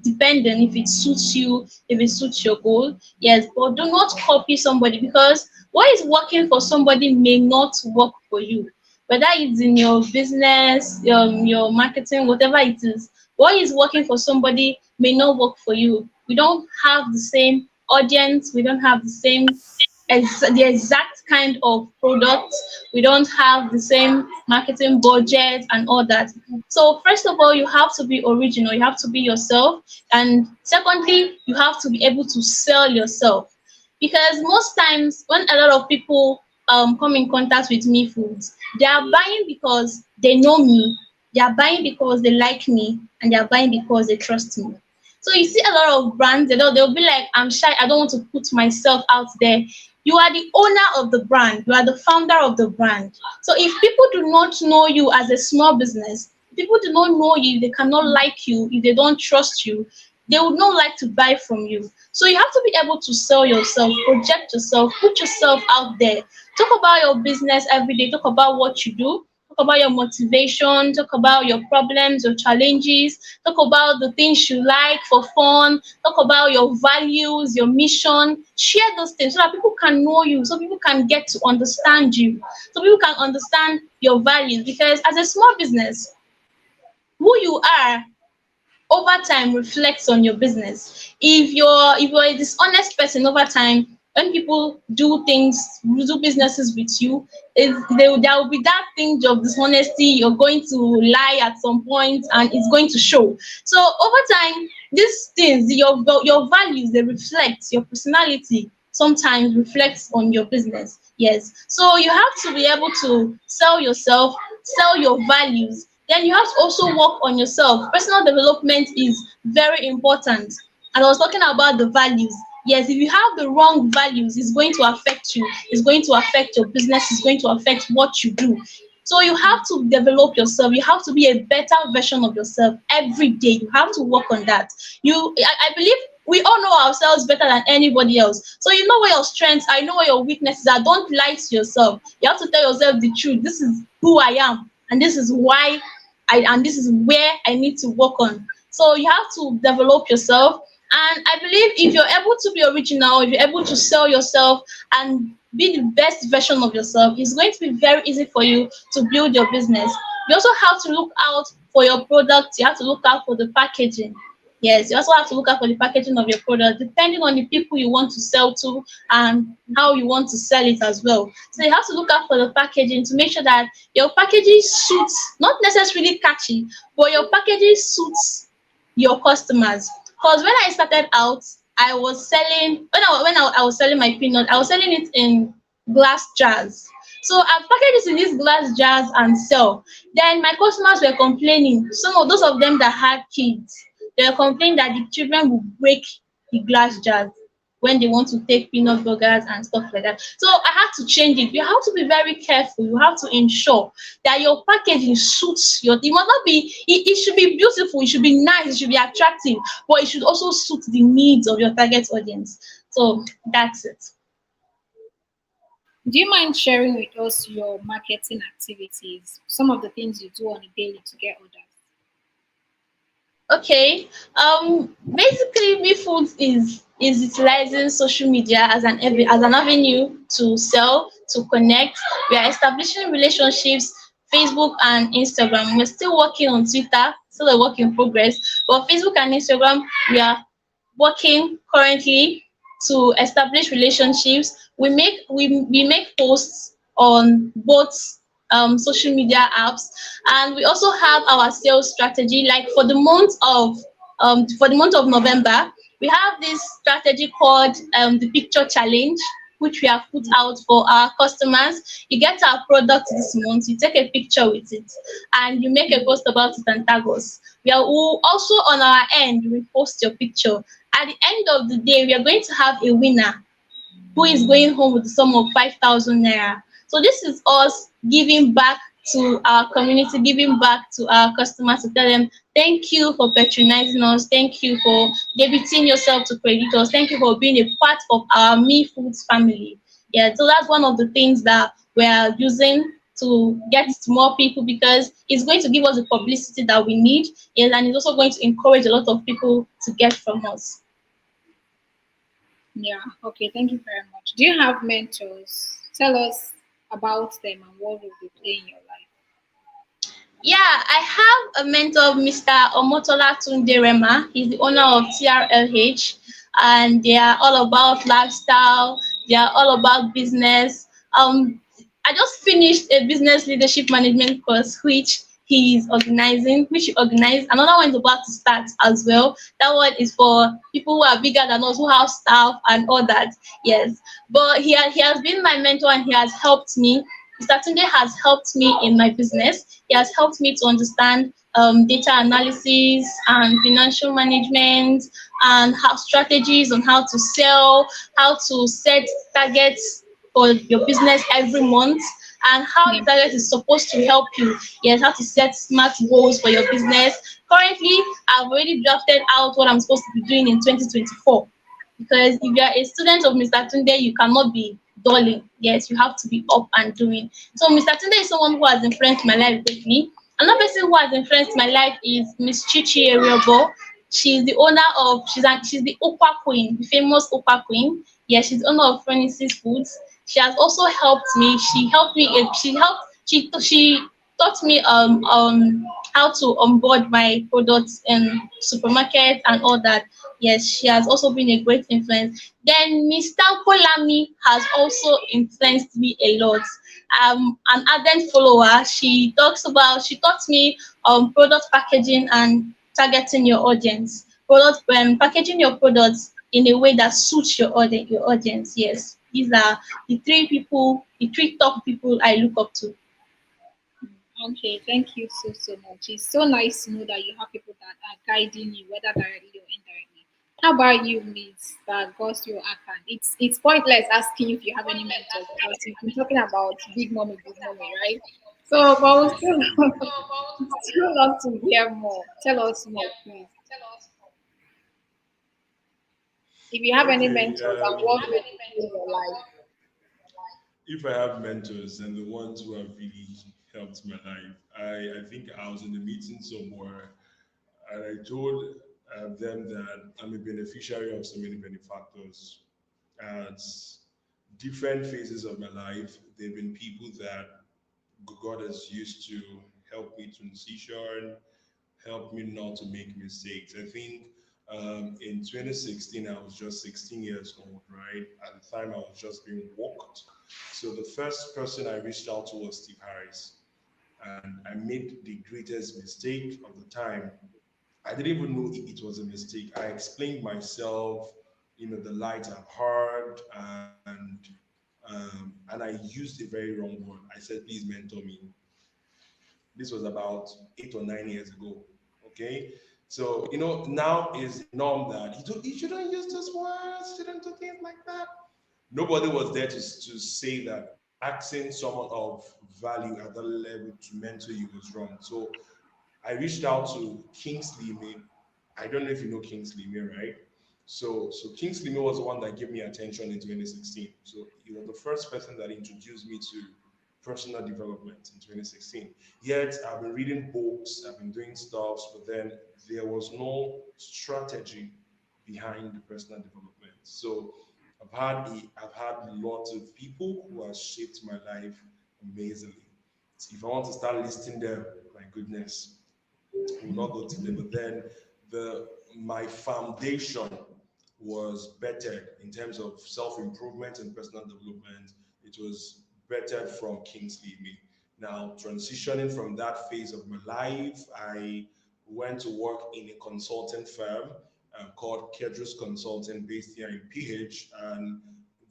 depending if it suits you, if it suits your goal. Yes, but do not copy somebody because what is working for somebody may not work for you. Whether it's in your business, your marketing, whatever it is, what is working for somebody may not work for you. We don't have the same audience, we don't have the same the exact kind of product, we don't have the same marketing budget and all that. So first of all, you have to be original, you have to be yourself, and secondly, you have to be able to sell yourself. Because most times when a lot of people come in contact with me foods, they are buying because they know me, they are buying because they like me, and they are buying because they trust me. So you see a lot of brands, they'll be like, I'm shy, I don't want to put myself out there. You are the owner of the brand, you are the founder of the brand. So if people do not know you as a small business, people do not know you, they cannot like you, if they don't trust you, they would not like to buy from you. So you have to be able to sell yourself, project yourself, put yourself out there. Talk about your business every day, talk about what you do, talk about your motivation, talk about your problems, your challenges, talk about the things you like for fun, talk about your values, your mission. Share those things so that people can know you, so people can get to understand you, so people can understand your values. Because as a small business, who you are over time reflects on your business. If you're a dishonest person over time, when people do businesses with you, there will be that thing of dishonesty. You're going to lie at some point, and it's going to show. So over time, these things, your values, they reflect your personality. Sometimes reflects on your business. Yes. So you have to be able to sell yourself, sell your values, then you have to also work on yourself. Personal development is very important. And I was talking about the values. Yes, if you have the wrong values, it's going to affect you, it's going to affect your business, it's going to affect what you do. So you have to develop yourself, you have to be a better version of yourself every day. You have to work on that. I believe we all know ourselves better than anybody else. So you know where your strengths are, you know where your weaknesses are. Don't lie to yourself. You have to tell yourself the truth. This is who I am, and this is why and this is where I need to work on. So you have to develop yourself. And I believe if you're able to be original, if you're able to sell yourself and be the best version of yourself, it's going to be very easy for you to build your business. You also have to look out for your products, you have to look out for the packaging. Yes, you also have to look out for the packaging of your product, depending on the people you want to sell to and how you want to sell it as well. So you have to look out for the packaging to make sure that your packaging suits, not necessarily catchy, but your packaging suits your customers. Because when I started out, I was selling when I was selling my peanut, I was selling it in glass jars. So I package it in these glass jars and sell. Then my customers were complaining. Some of those of them that had kids, they were complaining that the children will break the glass jars when they want to take peanut burgers and stuff like that. So I had to change it. You have to be very careful. You have to ensure that your packaging suits your. It must not be. It should be beautiful. It should be nice. It should be attractive, but it should also suit the needs of your target audience. So that's it. Do you mind sharing with us your marketing activities? Some of the things you do on a daily to get orders? Okay. Basically, Me Foods is utilizing social media as an avenue to sell, to connect. We are establishing relationships, Facebook and Instagram. We're still working on Twitter, still a work in progress. But Facebook and Instagram, we are working currently to establish relationships. We make posts on both social media apps, and we also have our sales strategy. Like for the month of November, we have this strategy called the picture challenge, which we have put out for our customers. You get our product this month, you take a picture with it, and you make a post about it and tag us. We'll also on our end repost your picture. At the end of the day, we are going to have a winner who is going home with the sum of 5,000 naira. So this is us giving back to our community, giving back to our customers to tell them thank you for patronizing us, thank you for debiting yourself to creditors, thank you for being a part of our Me Foods family. Yeah, so that's one of the things that we're using to get to more people, because it's going to give us the publicity that we need, yes, and it's also going to encourage a lot of people to get from us. Yeah, okay, thank you very much. Do you have mentors? Tell us about them and what role they play in your life. Yeah, I have a mentor, Mr. Omotola Tunde Rema. He's the owner of TRLH, and they are all about lifestyle. They are all about business. I just finished a business leadership management course, which he is organizing, which he organized. Another one is about to start as well. That one is for people who are bigger than us, who have staff and all that. Yes, but he has been my mentor and he has helped me. Mr. Tunde has helped me in my business. He has helped me to understand data analysis and financial management, and how strategies on how to sell, how to set targets for your business every month, and how Yeah. the target is supposed to help you. Yes, how to set smart goals for your business. Currently, I've already drafted out what I'm supposed to be doing in 2024. Because if you are a student of Mr. Tunde, you cannot be dulling. Yes, you have to be up and doing. So Mr. Tunde is someone who has influenced my life greatly. Another person who has influenced my life is Miss Chichi Eriobo. She's the owner of she's the Okwa Queen, the famous Okwa Queen. Yeah, she's the owner of Furnaces Foods. She has also helped me. She taught me how to onboard my products in supermarket and all that. Yes, she has also been a great influence. Then Miss Tanko Lami has also influenced me a lot. An ardent follower. She taught me product packaging and targeting your audience. Product packaging your products in a way that suits your audience. Yes, these are the three top people I look up to. Okay, thank you so much. It's so nice to know that you have people that are guiding you, whether directly or indirectly. How about you, Miss Godswill Akan? It's pointless asking if you have any mentors because you've been talking about big mommy, right? So, but we'll still, still love to hear more. Tell us more, please. If you have any Okay, mentors and what will they play in your life? if I have mentors and the ones who have really helped my life, I think I was in the meeting somewhere and I told them that I'm a beneficiary of so many benefactors. At different phases of my life, there have been people that God has used to help me transition, help me not to make mistakes. I think In 2016, I was just 16 years old, right? At the time, I was just being walked. So the first person I reached out to was Steve Harris. And I made the greatest mistake of the time. I didn't even know it was a mistake. I explained myself, the light I've heard, and I used a very wrong word. I said, please mentor me. This was about 8 or 9 years ago. Okay. So, now is the norm that you shouldn't use those words, you shouldn't do things like that. Nobody was there to say that asking someone of value at that level to mentor you was wrong. So I reached out to Kingsley May. I don't know if you know Kingsley May, right? So Kingsley May was the one that gave me attention in 2016. So he was the first person that introduced me to personal development in 2016. Yet I've been reading books, I've been doing stuff, but then there was no strategy behind the personal development. So I've had lots of people who have shaped my life amazingly. If I want to start listing them, my goodness, will not go today. But then the my foundation was bettered in terms of self-improvement and personal development. It was bettered from Kingsley Me. Now, transitioning from that phase of my life, I went to work in a consulting firm called Kedros Consulting based here in PH, and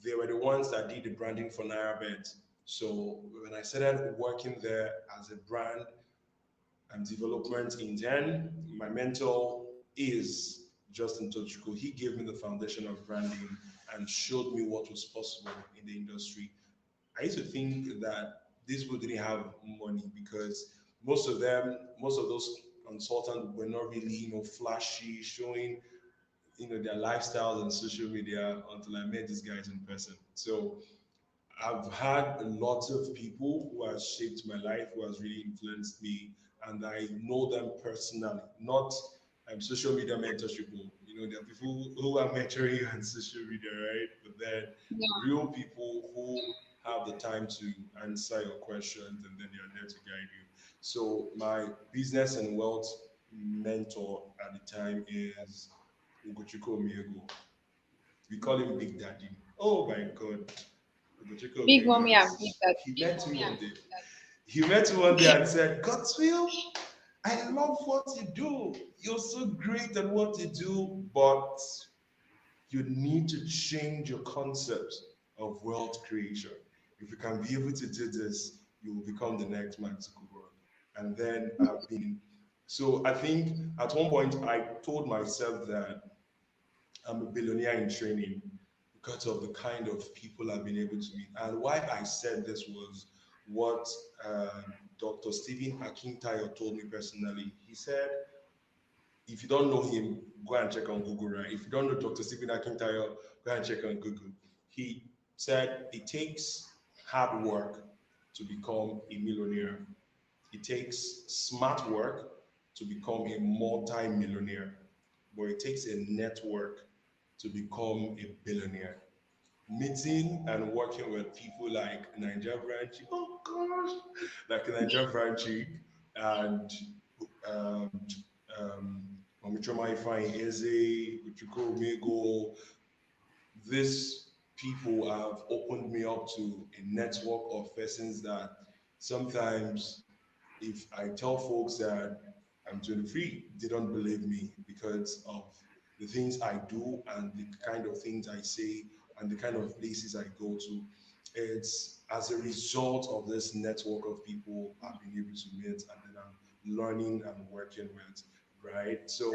they were the ones that did the branding for NairaBet. So when I started working there as a brand and development intern. My mentor is Justin Tochiko. He gave me the foundation of branding and showed me what was possible in the industry. I used to think that these people didn't have money because most of those consultants were not really, flashy, showing, their lifestyles on social media until I met these guys in person. So I've had a lot of people who have shaped my life, who has really influenced me, and I know them personally, not social media mentorship. There are people who are mentoring you on social media, right? But then Yeah. real people who have the time to answer your questions and then they are there to guide you. So my business and wealth mentor at the time is Ugochukwu Miego. We call him Big Daddy. Oh my God. Ugochukwu Big Miego mommy and big is, daddy. he met me one day. He met me one day and said, Godswill, I love what you do. You're so great at what you do, but you need to change your concept of wealth creation. If you can be able to do this, you will become the next Mark Zuckerberg. And then so I think at one point I told myself that I'm a billionaire in training because of the kind of people I've been able to meet. And why I said this was what Dr. Stephen Akintayo told me personally. He said, if you don't know him, go and check on Google, right? If you don't know Dr. Stephen Akintayo, go and check on Google. He said it takes hard work to become a millionaire. It takes smart work to become a multi-millionaire, but it takes a network to become a billionaire. Meeting and working with people like Niger Branch, oh gosh, like Niger Branch and um, um, Omichoma Ifeanyi Eze, Uchuko Mego, these people have opened me up to a network of persons that sometimes if I tell folks that I'm 23, they don't believe me because of the things I do and the kind of things I say and the kind of places I go to. It's as a result of this network of people I've been able to meet and then I'm learning and working with, right? So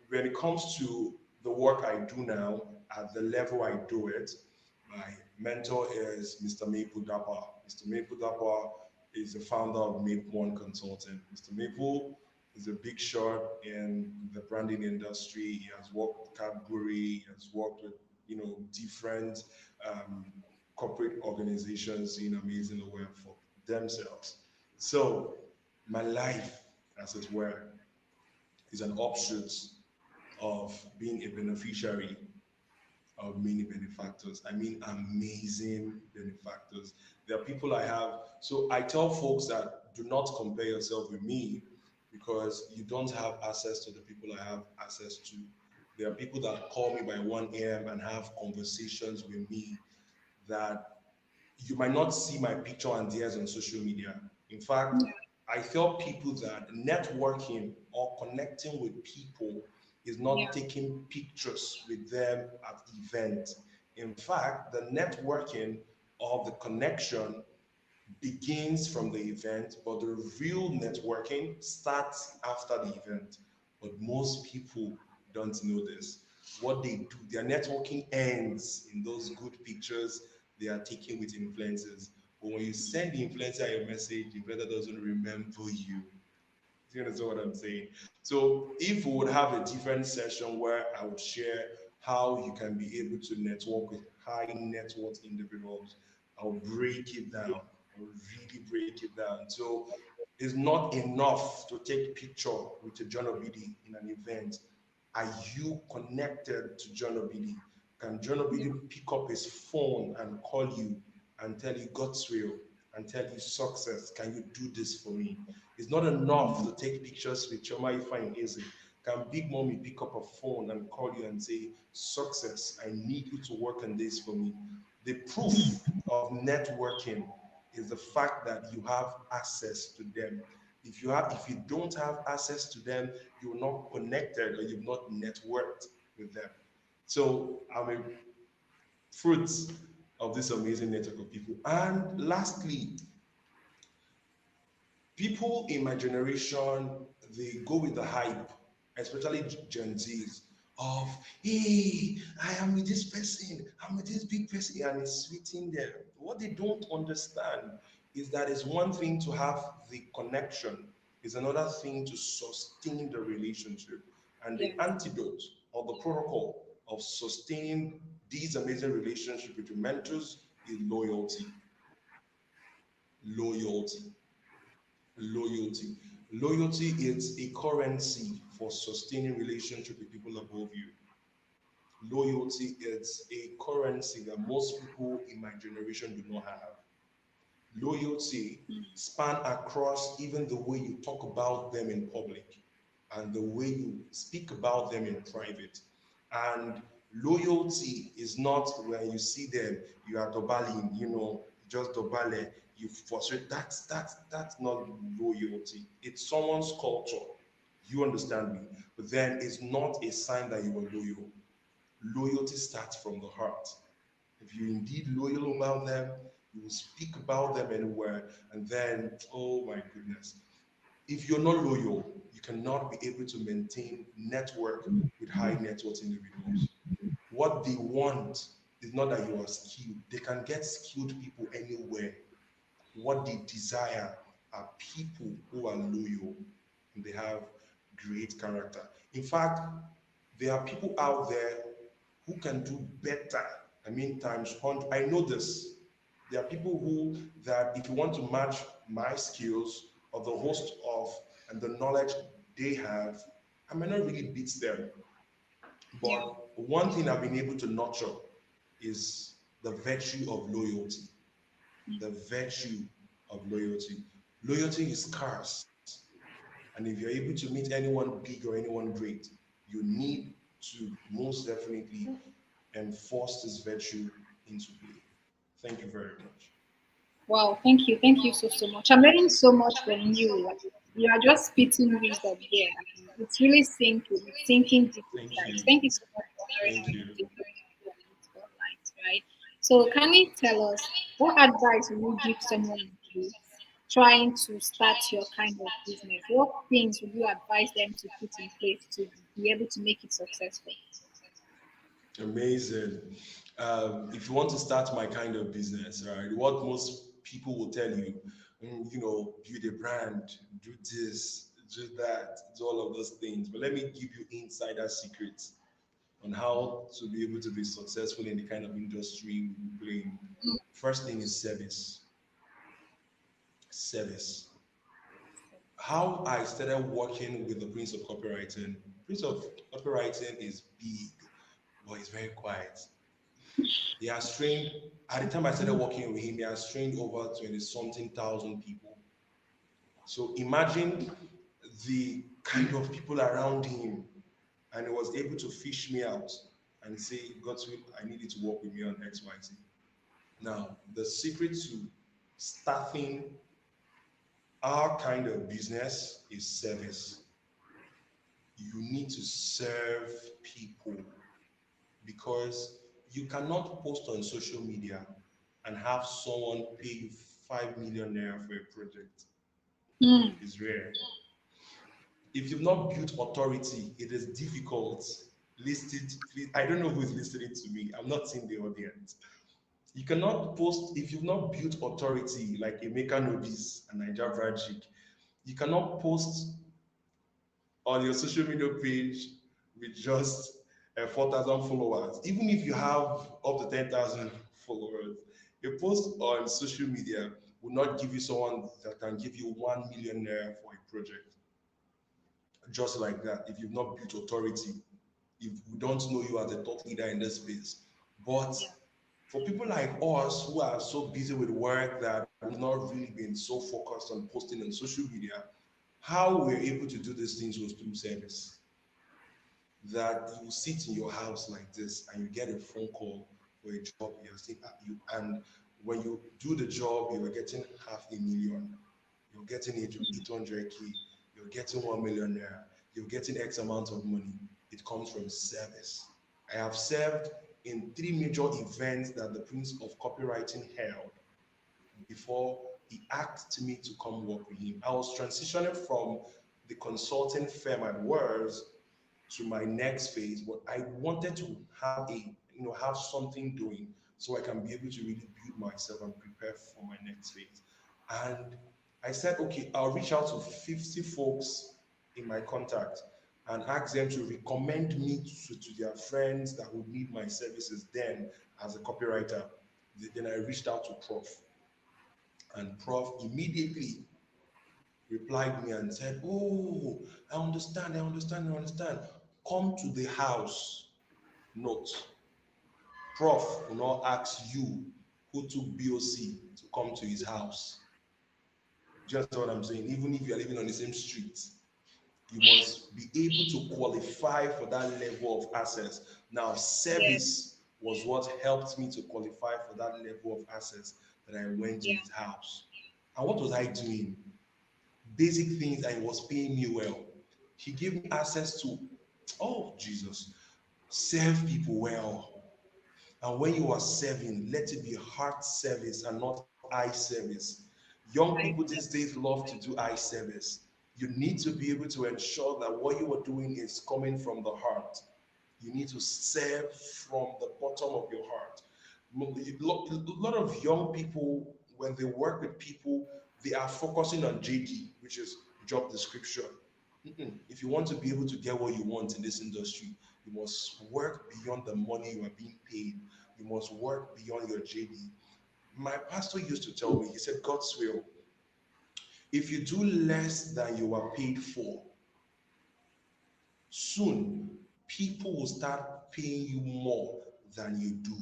when it comes to the work I do now, at the level I do it, my mentor is Mr. Maple Dapa. Mr. Maple Dapa is the founder of Maple One Consulting. Mr. Maple is a big shot in the branding industry. He has worked with Cadbury, he has worked with different um, corporate organizations in amazing way for themselves. So my life, as it were, is an offshoot of being a beneficiary of many benefactors. I mean, amazing benefactors. There are people I have. So I tell folks that do not compare yourself with me because you don't have access to the people I have access to. There are people that call me by 1 a.m. and have conversations with me that you might not see my picture and theirs on social media. In fact, I tell people that networking or connecting with people is not Yeah. taking pictures with them at events. In fact, the networking or the connection begins from the event, but the real networking starts after the event. But most people don't know this. What they do, their networking ends in those good pictures they are taking with influencers. But when you send the influencer a message, the influencer doesn't remember you. Do you understand what I'm saying? So if we would have a different session where I would share how you can be able to network with high net worth individuals, I'll break it down. I'll really break it down. So it's not enough to take picture with a John Obidi in an event. Are you connected to John Obidi? Can John Obidi pick up his phone and call you and tell you Godswill and tell you success? Can you do this for me? It's not enough to take pictures with Choma Ifeanyi Eze. Can Big Mommy pick up a phone and call you and say, success, I need you to work on this for me? The proof of networking is the fact that you have access to them. If you don't have access to them, you're not connected or you've not networked with them. So I'm a fruit of this amazing network of people. And lastly, people in my generation, they go with the hype, especially Gen Zs, of, hey, I am with this person, I'm with this big person, and it's sweeting them. What they don't understand is that it's one thing to have the connection, it's another thing to sustain the relationship. And the Yeah. antidote or the protocol of sustaining these amazing relationships with your mentors is loyalty. Loyalty. Loyalty. Loyalty is a currency for sustaining relationship with people above you. Loyalty is a currency that most people in my generation do not have. Loyalty span across even the way you talk about them in public and the way you speak about them in private. And loyalty is not when you see them, you are dobaling, just dobale, you frustrate. That's not loyalty. It's someone's culture. You understand me? But then it's not a sign that you are loyal. Loyalty starts from the heart. If you're indeed loyal about them, you will speak about them anywhere. And then, oh my goodness, if you're not loyal, you cannot be able to maintain network with high net worth individuals. What they want is not that you are skilled. They can get skilled people anywhere. What they desire are people who are loyal and they have great character. In fact, there are people out there who can do better. I mean, times 100. I know this. There are people who, that if you want to match my skills or the host of and the knowledge they have, I may not really beat them. Yeah. But one thing I've been able to nurture is the virtue of loyalty. The virtue of loyalty. Loyalty is scarce. And if you're able to meet anyone big or anyone great, you need to most definitely enforce this virtue into play. Thank you very much. Wow, thank you so much. I'm learning so much from you. Like, you are just spitting wisdom here. It's really sinking, it's sinking deep Thank inside. you. Thank you so much for sharing Thank all you. of this spotlight, right? So, can you tell us what advice would you give someone who's trying to start your kind of business? What things would you advise them to put in place to be able to make it successful? Amazing. If you want to start my kind of business, right, what most people will tell you, build a brand, do this, do that, do all of those things. But let me give you insider secrets on how to be able to be successful in the kind of industry we play in. First thing is service. Service. How I started working with the Prince of Copywriting. Prince of Copywriting is big, but he's very quiet. He has trained, at the time I started working with him, he has trained over 20 something thousand people. So imagine the kind of people around him. and he was able to fish me out and say, Godswill, I need you to work with me on XYZ. Now, the secret to starting our kind of business is service. You need to serve people because you cannot post on social media and have someone pay you 5 million naira for a project. Mm. It's rare. If you've not built authority, it is difficult. Listed, please, I don't know who is listening to me. I'm not seeing the audience. You cannot post if you've not built authority like Emeka Novice and Niger Vragic. You cannot post on your social media page with just 4,000 followers. Even if you have up to 10,000 followers, a post on social media will not give you someone that can give you 1 million naira for a project. Just like that, if you've not built authority, if we don't know you as a thought leader in this space. But Yeah. for people like us who are so busy with work that we've not really been so focused on posting on social media, how we're able to do these things was through service. That you sit in your house like this and you get a phone call for a job, you're saying, and when you do the job, you're getting 500,000, you're getting 800K, you're getting 1 million naira, you're getting X amount of money. It comes from service. I have served in 3 major events that the Prince of Copywriting held before he asked me to come work with him. I was transitioning from the consulting firm I was to my next phase, but I wanted to have have something doing so I can be able to really build myself and prepare for my next phase. And I said, okay, I'll reach out to 50 folks in my contact and ask them to recommend me to their friends that would need my services then as a copywriter. Then I reached out to Prof. And Prof immediately replied me and said, oh, I understand, I understand, I understand. Come to the house. Note, Prof will not ask you who took BOC to come to his house. Just what I'm saying. Even if you're living on the same street, you must be able to qualify for that level of access. Now, Yeah. service was what helped me to qualify for that level of access that I went to Yeah. his house. And what was I doing? Basic things, and he was paying me well. He gave me access to, oh, Jesus, serve people well. And when you are serving, let it be heart service and not eye service. Young people I these days love to do eye service. You need to be able to ensure that what you are doing is coming from the heart. You need to serve from the bottom of your heart. A lot of young people, when they work with people, they are focusing on JD, which is job description. If you want to be able to get what you want in this industry, you must work beyond the money you are being paid. You must work beyond your JD. My pastor used to tell me, he said, God's will, if you do less than you are paid for, soon people will start paying you more than you do.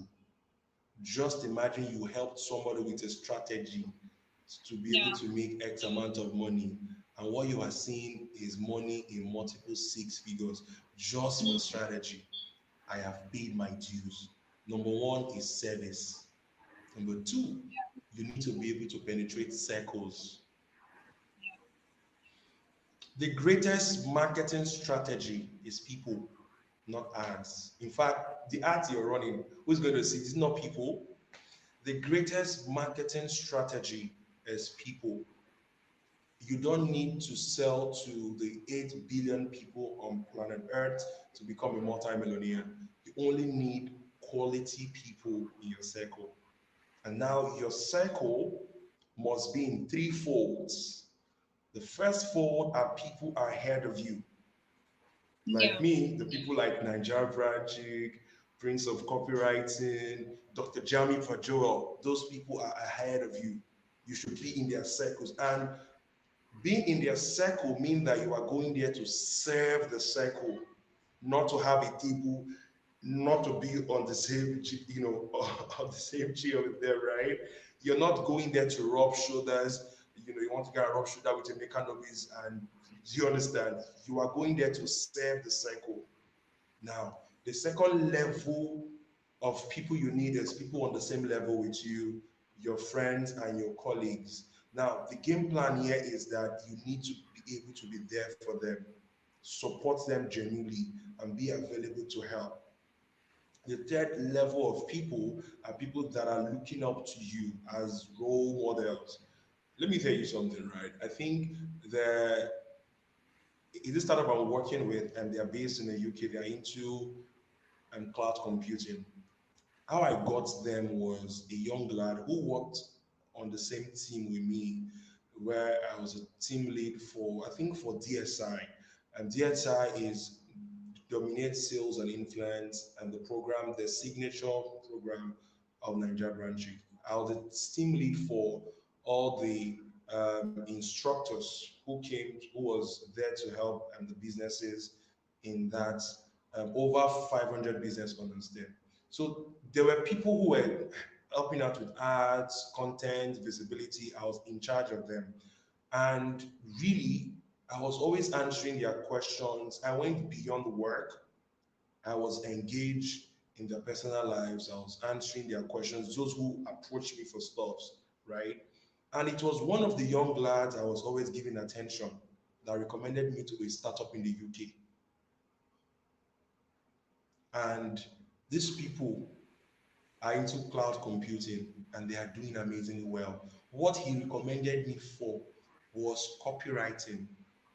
Just imagine you helped somebody with a strategy to be yeah. able to make X amount of money. And what you are seeing is money in multiple six figures just for strategy. I have paid my dues. Number one is service. Number two, you need to be able to penetrate circles. The greatest marketing strategy is people, not ads. In fact, the ads you're running, who's going to see? It's not people. The greatest marketing strategy is people. You don't need to sell to the 8 billion people on planet Earth to become a multimillionaire. You only need quality people in your circle. And now your circle must be in three folds. The first fold are people ahead of you. Like Yeah. me, the people like Niger Vragic, Prince of Copywriting, Dr. Jami Pajoel, those people are ahead of you. You should be in their circles. And being in their circle means that you are going there to serve the circle, not to have a table, not to be on the same, on the same chair with them, right? You're not going there to rub shoulders. You want to get a rub shoulder with a mechanics, and do you understand? You are going there to serve the circle. Now, the second level of people you need is people on the same level with you, your friends and your colleagues. Now, the game plan here is that you need to be able to be there for them, support them genuinely, and be available to help. The third level of people are people that are looking up to you as role models. Let me tell you something, right? I think the this startup I'm working with, and they're based in the UK. They're into cloud computing. How I got them was a young lad who worked on the same team with me, where I was a team lead for, I think, for DSI. And DSI is dominate sales and influence, and the program, the signature program of Nigeria branching. I was the team lead for all the instructors who came, who was there to help and the businesses in that over 500 business owners there. So there were people who were helping out with ads, content, visibility. I was in charge of them. And really, I was always answering their questions. I went beyond work. I was engaged in their personal lives. I was answering their questions, those who approached me for stuff, right? And it was one of the young lads I was always giving attention that recommended me to a startup in the UK. And these people are into cloud computing and they are doing amazingly well. What he recommended me for was copywriting.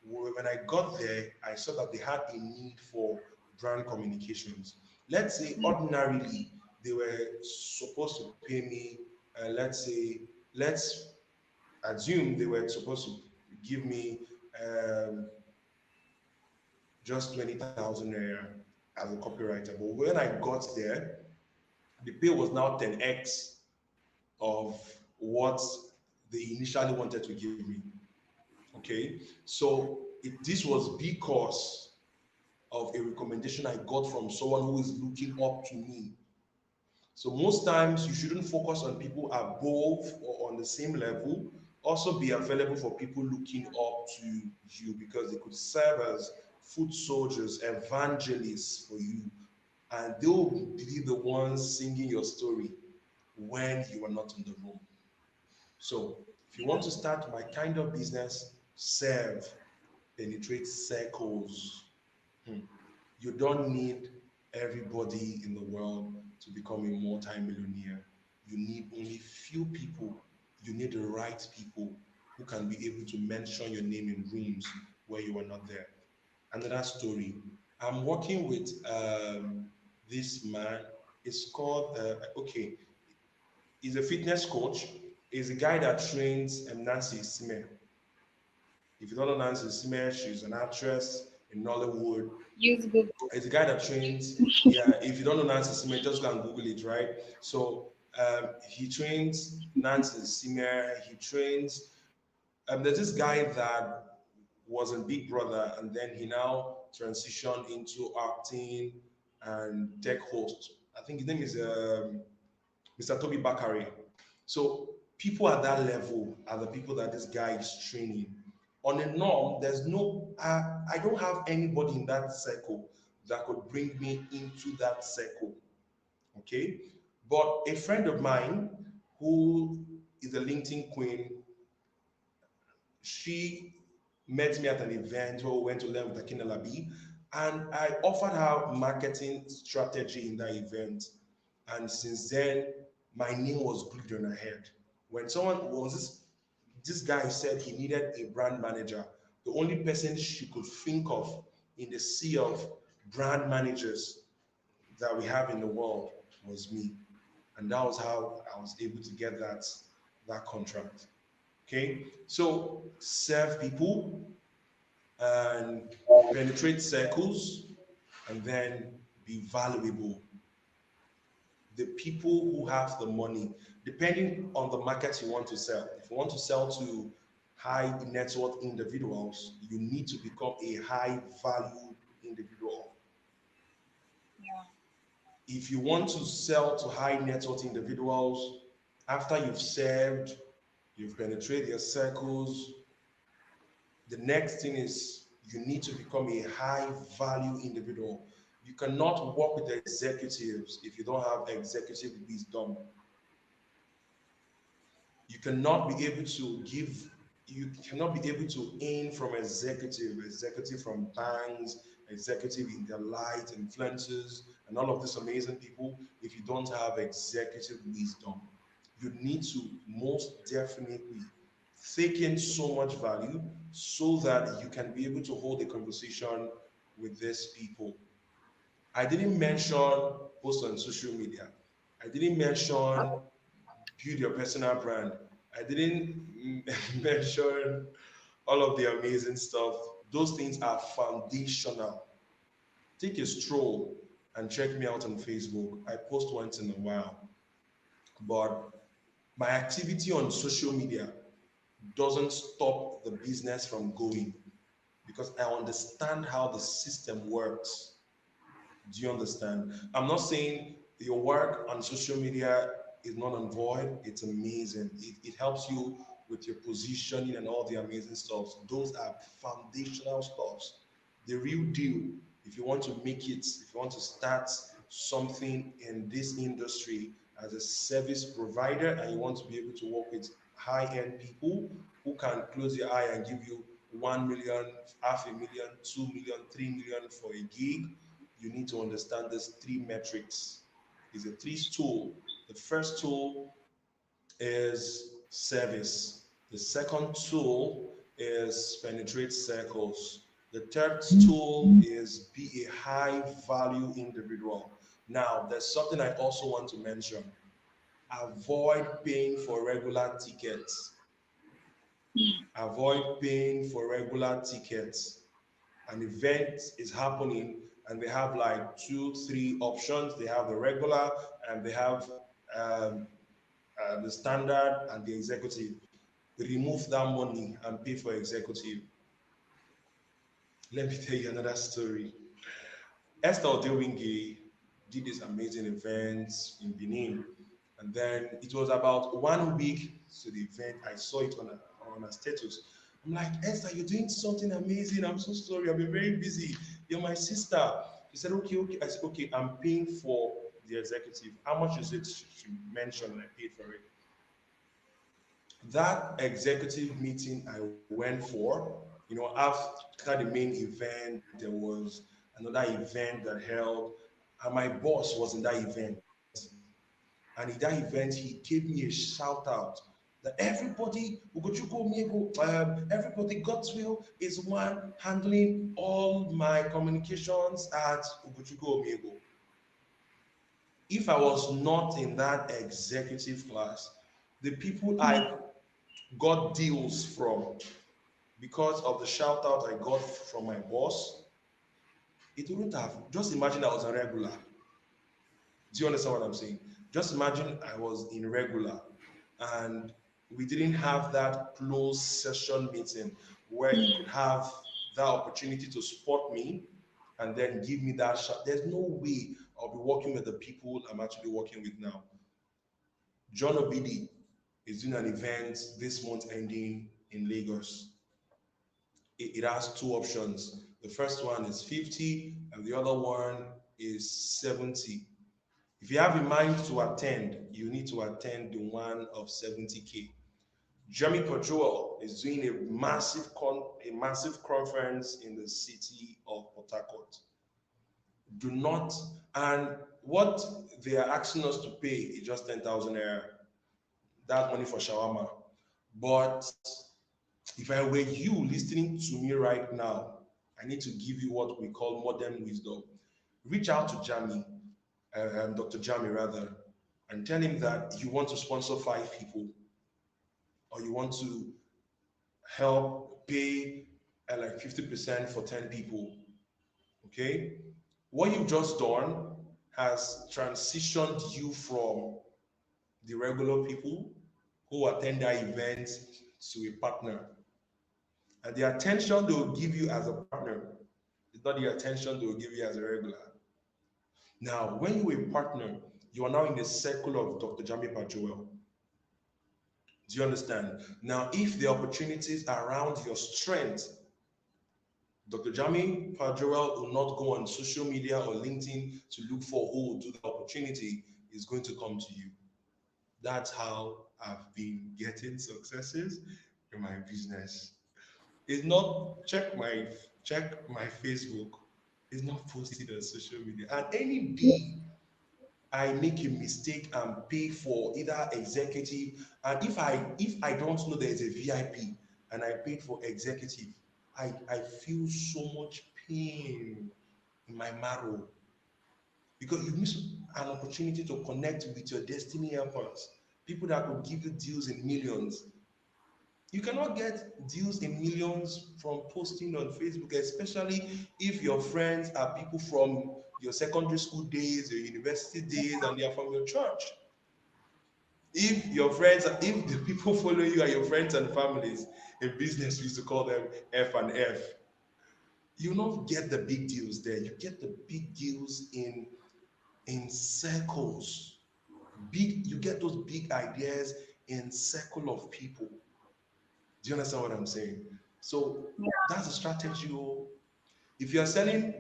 When I got there, I saw that they had a need for brand communications. Let's say ordinarily they were supposed to pay me, let's assume they were supposed to give me um, just 20,000 naira as a copywriter. But when I got there, the pay was now 10x of what they initially wanted to give me. Okay, so this was because of a recommendation I got from someone who is looking up to me. So most times you shouldn't focus on people above or on the same level. Also be available for people looking up to you because they could serve as foot soldiers, evangelists for you, and they'll be the ones singing your story when you are not in the room. So if you want to start my kind of business, serve, penetrate circles. Hmm. You don't need everybody in the world to become a multi-millionaire. You need only few people. You need the right people who can be able to mention your name in rooms where you are not there. Another story. I'm working with this man. It's called, okay, he's a fitness coach. He's a guy that trains Nancy Smith. If you don't know Nancy Smith, she's an actress in Nollywood. Use Google. It's a guy that trains. Yeah, if you don't know Nancy Simmer, just go and Google it, right? So he trains Nancy Simmer. He trains. There's this guy that was in Big Brother, and then he now transitioned into acting and tech host. I think his name is Mr. Toby Bakari. So people at that level are the people that this guy is training. On a norm, there's no, I don't have anybody in that circle that could bring me into that circle. Okay. But a friend of mine who is a LinkedIn queen, she met me at an event where we went to learn with Akin Elabi, and I offered her marketing strategy in that event. And since then, my name was glued on her head. When someone was this guy said he needed a brand manager, the only person she could think of in the sea of brand managers that we have in the world was me. And that was how I was able to get that contract. Okay, so serve people and penetrate circles and then be valuable. The people who have the money, depending on the market you want to sell. If you want to sell to high net worth individuals, you need to become a high value individual. Yeah. If you want to sell to high net worth individuals, after you've served, you've penetrated your circles, the next thing is you need to become a high value individual. You cannot work with the executives if you don't have executive wisdom. You cannot be able to give, you cannot be able to aim from executive from banks, executive in their light, influencers, and all of these amazing people if you don't have executive wisdom. You need to most definitely take in so much value so that you can be able to hold a conversation with these people. I didn't mention post on social media. I didn't mention build your personal brand. I didn't mention all of the amazing stuff. Those things are foundational. Take a stroll and check me out on Facebook. I post once in a while, but my activity on social media doesn't stop the business from going because I understand how the system works. Do you understand? I'm not saying your work on social media is not on void. It's amazing. It helps you with your positioning and all the amazing stuff. Those are foundational stuffs. The real deal. If you want to make it, if you want to start something in this industry as a service provider and you want to be able to work with high-end people who can close your eye and give you 1 million, half a million, 2 million, 3 million for a gig, you need to understand these three metrics. It's a three tool. The first tool is service. The second tool is penetrate circles. The third tool is be a high value individual. Now, there's something I also want to mention. Avoid paying for regular tickets. Avoid paying for regular tickets. An event is happening and they have like two, three options. They have the regular and they have um, the standard and the executive. Remove that money and pay for executive. Let me tell you another story. Esther Odewinge did this amazing event in Benin. And then it was about 1 week to the event. I saw it on a status. I'm like, Esther, you're doing something amazing. I'm so sorry. I've been very busy. You're my sister. She said, okay, okay. I said, okay, I'm paying for the executive. How much is it? She mentioned and I paid for it. That executive meeting I went for, after the main event, there was another event that held, and my boss was in that event. And in that event, he gave me a shout out that everybody, Ugochukwu Miego, everybody, Godswill is one handling all my communications at Ugochukwu Miego. If I was not in that executive class, the people I got deals from because of the shout out I got from my boss, it wouldn't have. Just imagine I was a regular. Do you understand what I'm saying? Just imagine I was in regular and we didn't have that closed session meeting where he could have that opportunity to spot me and then give me that shot. There's no way I'll be working with the people I'm actually working with now. John Obidi is doing an event this month ending in Lagos. It has two options. The first one is 50 and the other one is 70. If you have in mind to attend, you need to attend the one of 70K. Jeremy Pajoel is doing a massive conference in the city of Port Harcourt. Do not, and what they are asking us to pay is just 10,000 naira. That money for shawarma. But if I were you listening to me right now, I need to give you what we call modern wisdom. Reach out to Jamie, Dr. Jamie rather, and tell him that you want to sponsor 5 people or you want to help pay like 50% for 10 people. Okay? What you've just done has transitioned you from the regular people who attend that event to a partner. And the attention they will give you as a partner is not the attention they will give you as a regular. Now, when you're a partner, you are now in the circle of Dr. Jamie Pajoel. Do you understand? Now, if the opportunities around your strength Dr. Jami Joel will not go on social media or LinkedIn to look for who will do the opportunity. Is going to come to you. That's how I've been getting successes in my business. It's not check my Facebook. It's not posted on social media. And any day I make a mistake and pay for either executive, and if I don't know there's a VIP and I paid for executive, I feel so much pain in my marrow because you miss an opportunity to connect with your destiny helpers, people that could give you deals in millions. You cannot get deals in millions from posting on Facebook, especially if your friends are people from your secondary school days, your university days, and they are from your church. If the people following you are your friends and families, in business we used to call them F and F. You don't get the big deals there. You get the big deals in circles. You get those big ideas in circle of people. Do you understand what I'm saying? So that's a strategy. If you're selling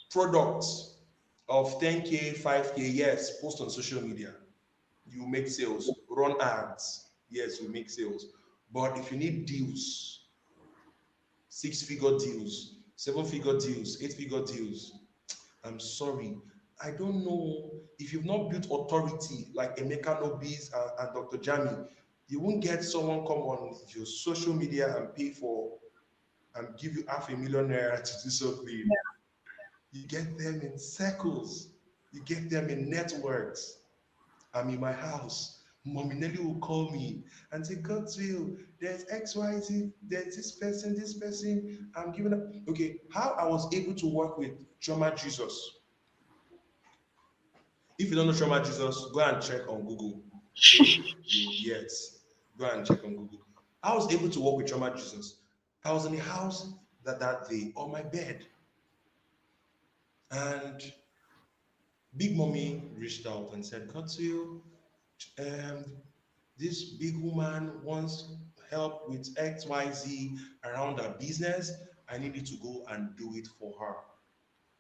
products of 10K, 5K, yes, post on social media. You make sales. Run ads. Yes, you make sales. But if you need deals, 6-figure deals, 7-figure deals, 8-figure deals, I'm sorry. I don't know if you've not built authority like Emeka Nobis and Dr. Jami, you won't get someone come on your social media and pay for and give you $500,000 to do something. You get them in circles, you get them in networks. I'm in my house. Mommy Nelly will call me and say, Godswill, there's XYZ, there's this person, I'm giving up. Okay, how I was able to work with Trauma Jesus. If you don't know Trauma Jesus, go and check on Google. Okay? Yes, go and check on Google. I was able to work with Trauma Jesus. I was in the house that day on my bed. And Big Mommy reached out and said, Godswill, um, this big woman wants help with XYZ around her business. I need you to go and do it for her.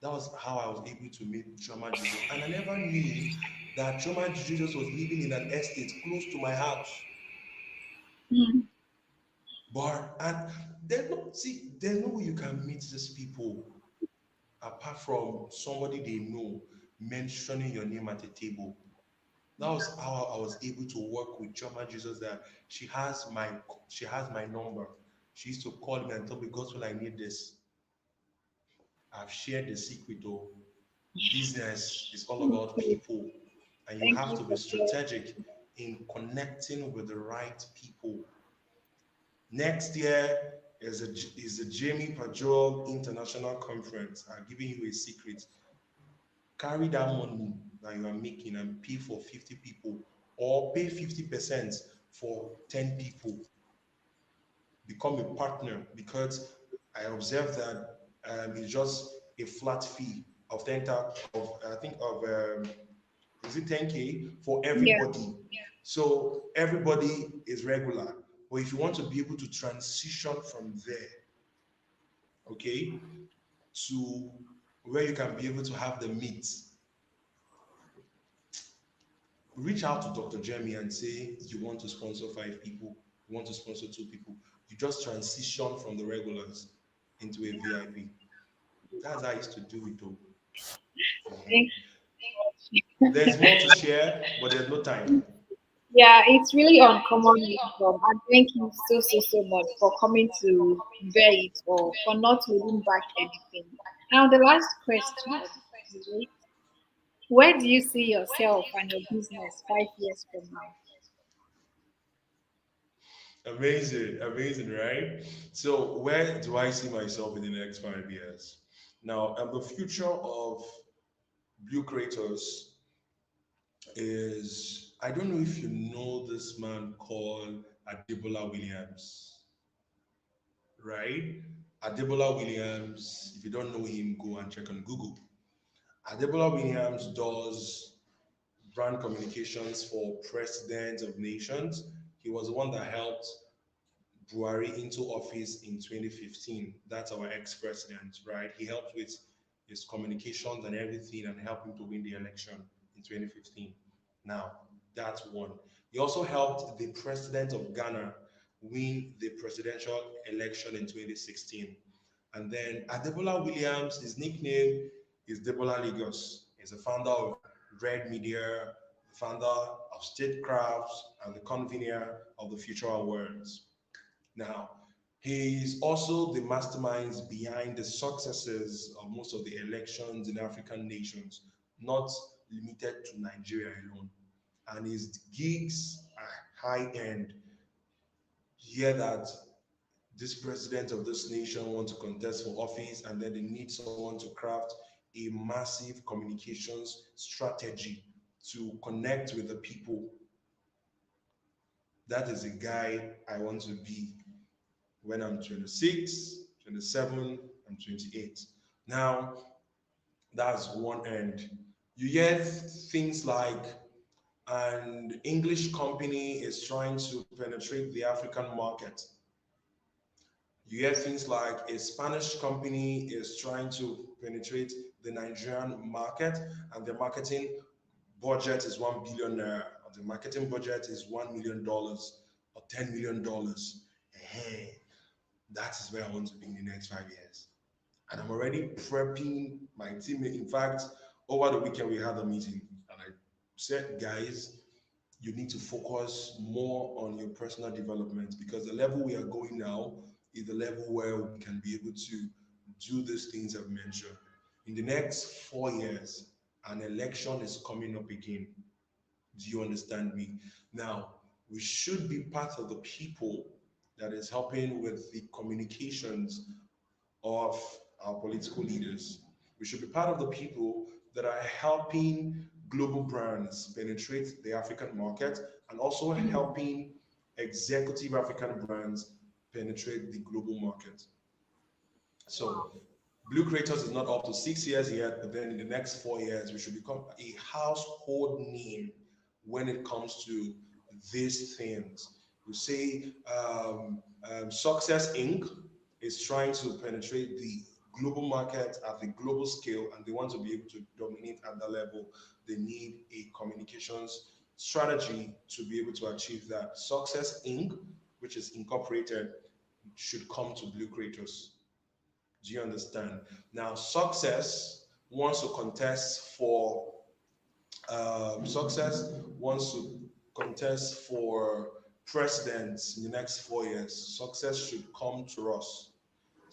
That was how I was able to meet Trauma Jesus. And I never knew that Trauma Jesus was living in an estate close to my house. Mm. But and there's no way you can meet these people apart from somebody they know mentioning your name at the table. That was how I was able to work with Trauma Jesus. That she has my number. She used to call me and tell me, Gospel, I need this. I've shared the secret though. Business is all about Okay. people, and you Thank have you to be for sharing. strategic in connecting with the right people. Next year is the Jamie Pajol International Conference. I'm giving you a secret. Carry that money that you are making and pay for 50 people, or pay 50% for 10 people. Become a partner, because I observed that it's just a flat fee of 10 of I think of is it 10K for Yeah. everybody. So everybody is regular. But if you want to be able to transition from there, okay, to where you can be able to have the meet, reach out to Dr. Jeremy and say you want to sponsor 5 people, you want to sponsor 2 people. You just transition from the regulars into a VIP. That's how I used to do it though. Thank you. There's more to share, but there's no time. Yeah, it's really uncommon wisdom. And thank you so much for coming to bear it or for not holding back anything. Now, the last question is, where do you see yourself and your business 5 years from now? Amazing, amazing, right? So, where do I see myself in the next 5 years? Now, the future of Blue Creators is, I don't know if you know this man called Adebola Williams, right? Adebola Williams, if you don't know him, go and check on Google. Adebola Williams does brand communications for presidents of nations. He was the one that helped Buhari into office in 2015. That's our ex-president, right? He helped with his communications and everything and helped him to win the election in 2015. Now, that's one. He also helped the president of Ghana win the presidential election in 2016. And then Adebola Williams, his nickname is Debola Lagos. He's the founder of Red Media, the founder of Statecrafts, and the convener of the Future Awards. Now, he's also the masterminds behind the successes of most of the elections in African nations, not limited to Nigeria alone. And his gigs are high end. Hear that this president of this nation wants to contest for office, and then they need someone to craft a massive communications strategy to connect with the people. That is a guy I want to be when I'm 26, 27, and 28. Now, that's one end. You hear things like an English company is trying to penetrate the African market. You hear things like a Spanish company is trying to penetrate the Nigerian market, and the marketing budget is 1 billion naira, or the marketing budget is $1 million or $10 million. Hey, that is where I want to be in the next 5 years. And I'm already prepping my team. In fact, over the weekend we had a meeting, and I said, guys, you need to focus more on your personal development, because the level we are going now is the level where we can be able to do these things I've mentioned. In the next 4 years, an election is coming up again. Do you understand me? Now, we should be part of the people that is helping with the communications of our political leaders. We should be part of the people that are helping global brands penetrate the African market, and also helping executive African brands penetrate the global market. So Blue Creators is not up to 6 years yet, but then in the next 4 years, we should become a household name when it comes to these things. We say Success Inc. is trying to penetrate the global market at the global scale, and they want to be able to dominate at that level. They need a communications strategy to be able to achieve that. Success Inc., which is incorporated, should come to Blue Creators. Do you understand? Now, Success wants to contest for president in the next 4 years. Success should come to us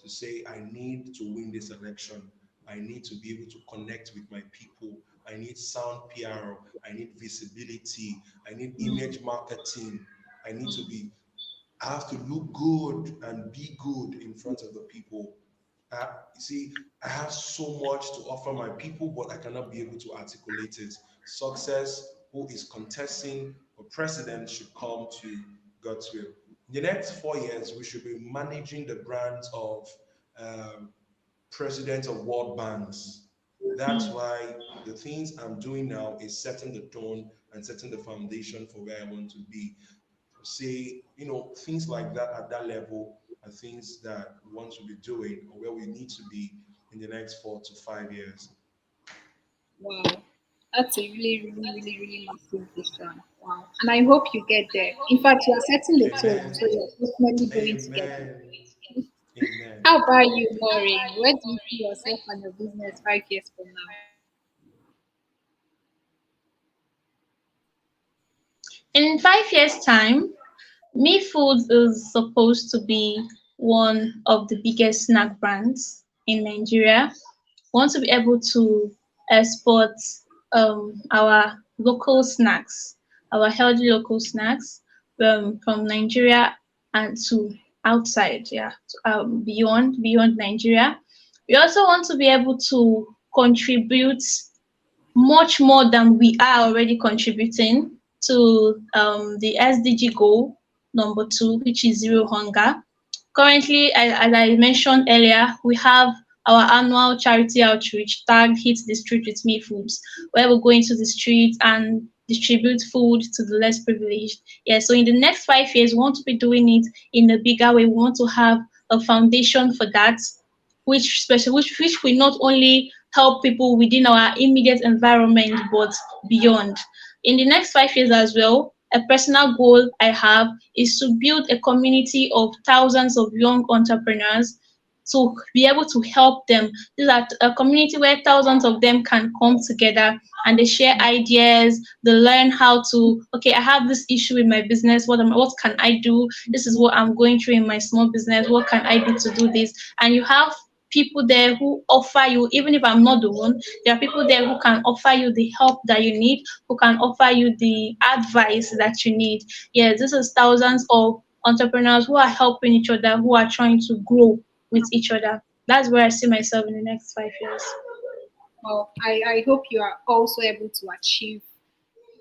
to say, I need to win this election. I need to be able to connect with my people. I need sound PR. I need visibility. I need image marketing. I have to look good and be good in front of the people. You see, I have so much to offer my people, but I cannot be able to articulate it. Success, who is contesting for president, should come to Godswill. In the next 4 years, we should be managing the brands of presidents of world banks. That's why the things I'm doing now is setting the tone and setting the foundation for where I want to be. Say, things like that at that level are things that we want to be doing, or where we need to be in the next 4 to 5 years. Wow, that's a really, really, really, really massive vision. Wow, and I hope you get there. In fact, you are setting the tone, Amen. so you're definitely going to get there. Amen. Amen. How about you, Maureen? Where do you see yourself and your business 5 years from now? In 5 years' time, Me Foods is supposed to be one of the biggest snack brands in Nigeria. We want to be able to export our local snacks, our healthy local snacks from Nigeria and to outside, yeah, beyond Nigeria. We also want to be able to contribute much more than we are already contributing to the SDG goal number 2, which is zero hunger. Currently, as I mentioned earlier, we have our annual charity outreach tagged Hit the Street with Me Foods, where we go into the streets and distribute food to the less privileged. Yeah, so in the next 5 years, we want to be doing it in a bigger way. We want to have a foundation for that, which will not only help people within our immediate environment but beyond. In the next 5 years as well, a personal goal I have is to build a community of thousands of young entrepreneurs to be able to help them. This is a community where thousands of them can come together and they share ideas. They learn how to, okay, I have this issue with my business. What can I do? This is what I'm going through in my small business. What can I do to do this? And you have people there who offer you, even if I'm not the one, there are people there who can offer you the help that you need, who can offer you the advice that you need. Yeah, this is thousands of entrepreneurs who are helping each other, who are trying to grow with each other. That's where I see myself in the next 5 years. Well, I hope you are also able to achieve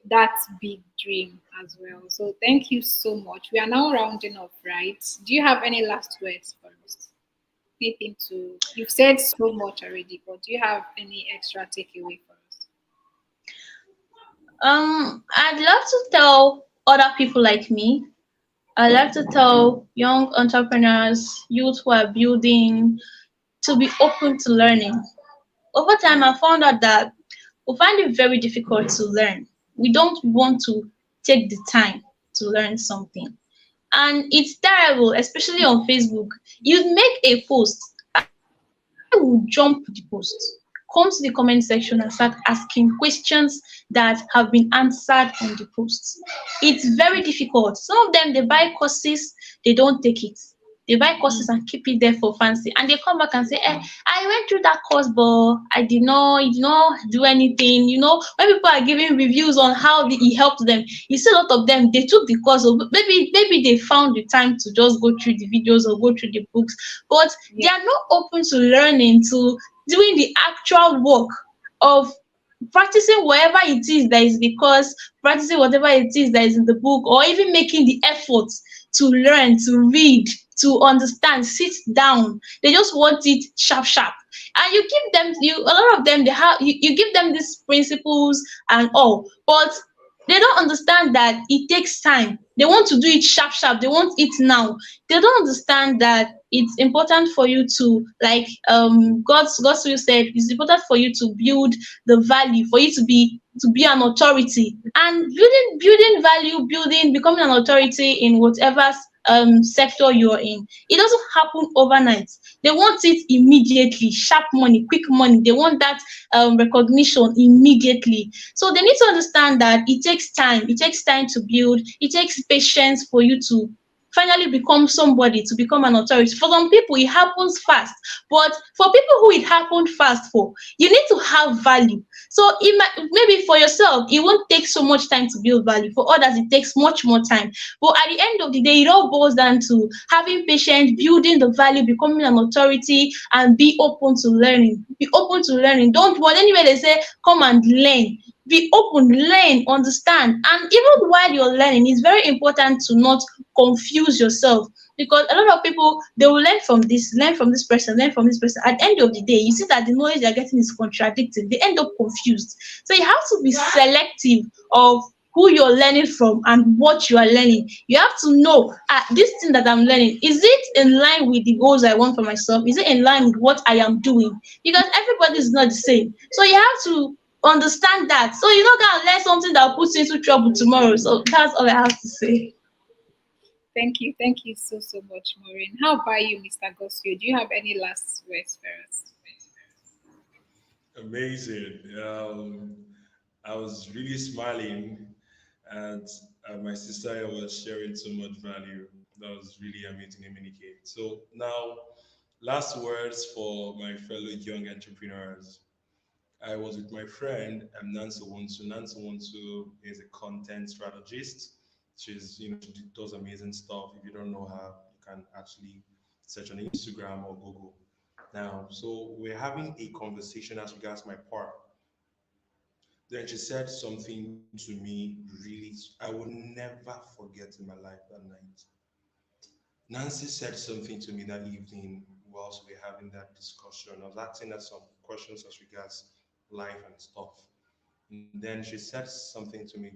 that big dream as well. So thank you so much. We are now rounding up, right? Do you have any last words for us? Anything to, you've said so much already, but do you have any extra takeaway for us? I'd love to tell other people like me. I'd like to tell young entrepreneurs, youth who are building, to be open to learning. Over time, I found out that we find it very difficult to learn. We don't want to take the time to learn something. And it's terrible, especially on Facebook. You make a post, I will jump the post, come to the comment section and start asking questions that have been answered on the post. It's very difficult. Some of them, they buy courses, they don't take it. They buy courses and keep it there for fancy, and they come back and say, I went through that course, but it did not do anything. When people are giving reviews on how it helped them, you see a lot of them, they took the course, or maybe they found the time to just go through the videos or go through the books, but they are not open to learning, to doing the actual work of practicing whatever it is that is the course, practicing whatever it is that is in the book, or even making the effort to learn, to read, to understand, sit down. They just want it sharp, sharp. And you give them, a lot of them, they have, you give them these principles and all, but they don't understand that it takes time. They want to do it sharp, sharp. They want it now. They don't understand that it's important for you to, like, God's will said, it's important for you to build the value, for you to be an authority, and building value, becoming an authority in whatever sector you're in. It doesn't happen overnight. They want it immediately, sharp money, quick money. They want that recognition immediately. So they need to understand that it takes time. It takes time to build. It takes patience for you to finally become somebody, to become an authority. For some people, it happens fast, but for people who it happened fast for, you need to have value. So maybe for yourself, it won't take so much time to build value. For others, it takes much more time. But at the end of the day, it all boils down to having patience, building the value, becoming an authority, and be open to learning. Be open to learning. Don't want anywhere they say, come and learn. Be open, learn, understand. And even while you're learning, it's very important to not confuse yourself, because a lot of people, they will learn from this person, learn from this person. At the end of the day, you see that the knowledge they're getting is contradicting. They end up confused. So you have to be selective of who you're learning from and what you are learning. You have to know, this thing that I'm learning, is it in line with the goals I want for myself? Is it in line with what I am doing? Because everybody is not the same. So you have to understand that. So you're not gonna learn something that puts you into trouble tomorrow. So that's all I have to say. Thank you so much, Maureen. How about you, Mr. Godswill? Do you have any last words for us? Amazing. I was really smiling, and my sister was sharing so much value. That was really amazing, Emenike. So now, last words for my fellow young entrepreneurs. I was with my friend Nancy Wonsu. Nancy Wonsu is a content strategist. She does amazing stuff. If you don't know her, you can actually search on Instagram or Google. Now, so we're having a conversation as regards my part. Then she said something to me really, I will never forget in my life that night. Nancy said something to me that evening whilst we were having that discussion. I was asking her some questions as regards life and stuff. And then she said something to me,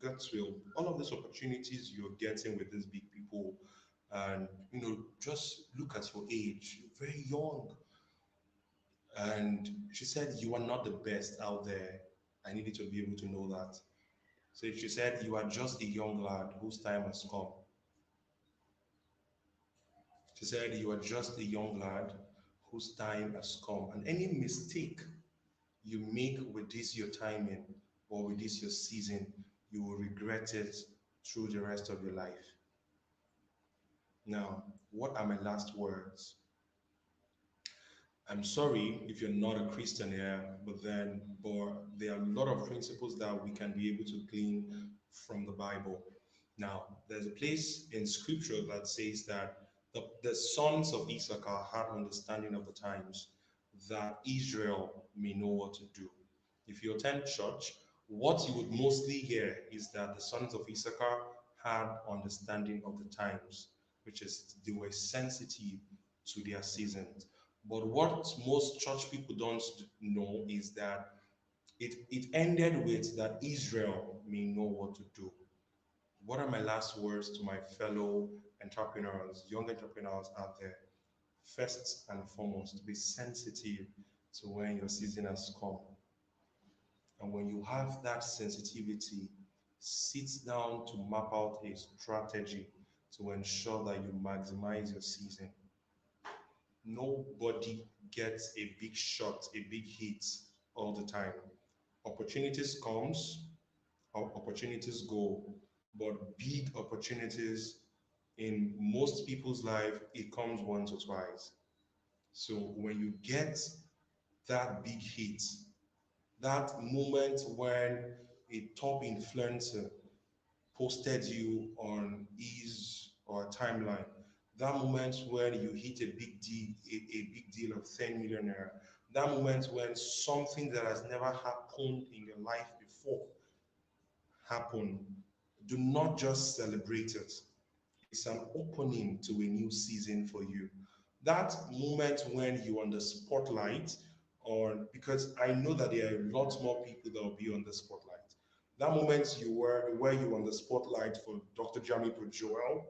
Godswill, all of these opportunities you're getting with these big people, and just look at your age, you're very young. And she said, you are not the best out there. I needed to be able to know that. So she said, you are just a young lad whose time has come. She said, you are just a young lad whose time has come. And any mistake you make with this your timing or with this your season, you will regret it through the rest of your life. Now, what are my last words? I'm sorry if you're not a Christian here, but there are a lot of principles that we can be able to glean from the Bible. Now, there's a place in scripture that says that the sons of Issachar had understanding of the times that Israel may know what to do. If you attend church, what you would mostly hear is that the sons of Issachar had understanding of the times, which is they were sensitive to their seasons. But what most church people don't know is that it ended with that Israel may know what to do. What are my last words to my fellow entrepreneurs, young entrepreneurs out there? First and foremost, be sensitive to when your season has come. And when you have that sensitivity, sit down to map out a strategy to ensure that you maximize your season. Nobody gets a big shot, a big hit all the time. Opportunities comes, opportunities go, but big opportunities in most people's life, it comes once or twice. So when you get that big hit, that moment when a top influencer posted you on his or timeline, that moment when you hit a big deal of 10 million naira, that moment when something that has never happened in your life before happened, do not just celebrate it. It's an opening to a new season for you. That moment when you're on the spotlight, or because I know that there are a lot more people that will be on the spotlight. That moment where you were on the spotlight for Dr. Jami Joel,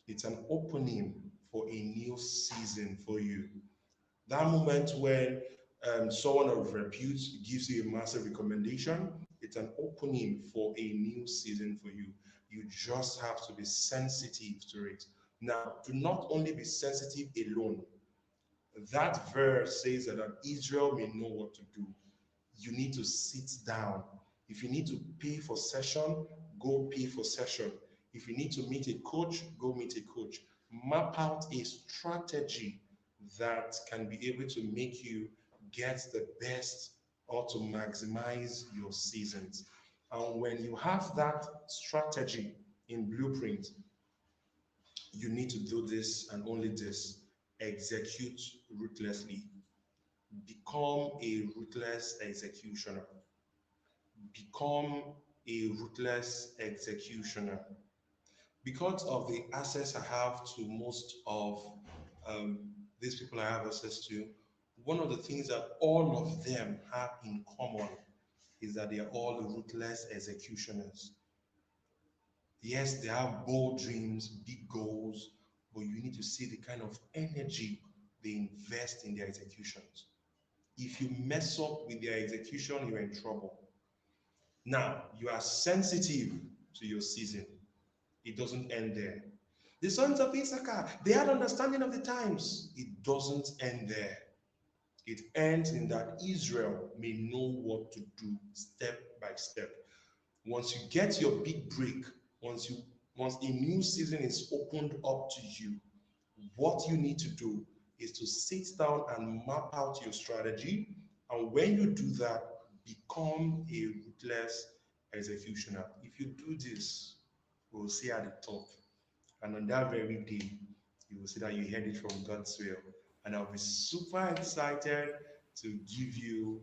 it's an opening for a new season for you. That moment when someone of repute gives you a massive recommendation, it's an opening for a new season for you. You just have to be sensitive to it. Now, do not only be sensitive alone. That verse says that Israel may know what to do. You need to sit down. If you need to pay for session, go pay for session. If you need to meet a coach, go meet a coach. Map out a strategy that can be able to make you get the best or to maximize your seasons. And when you have that strategy in blueprint, you need to do this and only this. Execute ruthlessly. Become a ruthless executioner. Become a ruthless executioner. Because of the access I have to most of um, these people I have access to, one of the things that all of them have in common is that they are all ruthless executioners. Yes, they have bold dreams, big goals, but you need to see the kind of energy they invest in their executions. If you mess up with their execution, you're in trouble. Now, you are sensitive to your season. It doesn't end there. The sons of Issachar, they had understanding of the times. It doesn't end there. It ends in that Israel may know what to do step by step. Once you get your big break, once a new season is opened up to you, what you need to do is to sit down and map out your strategy. And when you do that, become a ruthless executioner. If you do this, we'll see at the top. And on that very day, you will see that you heard it from God's will. And I'll be super excited to give you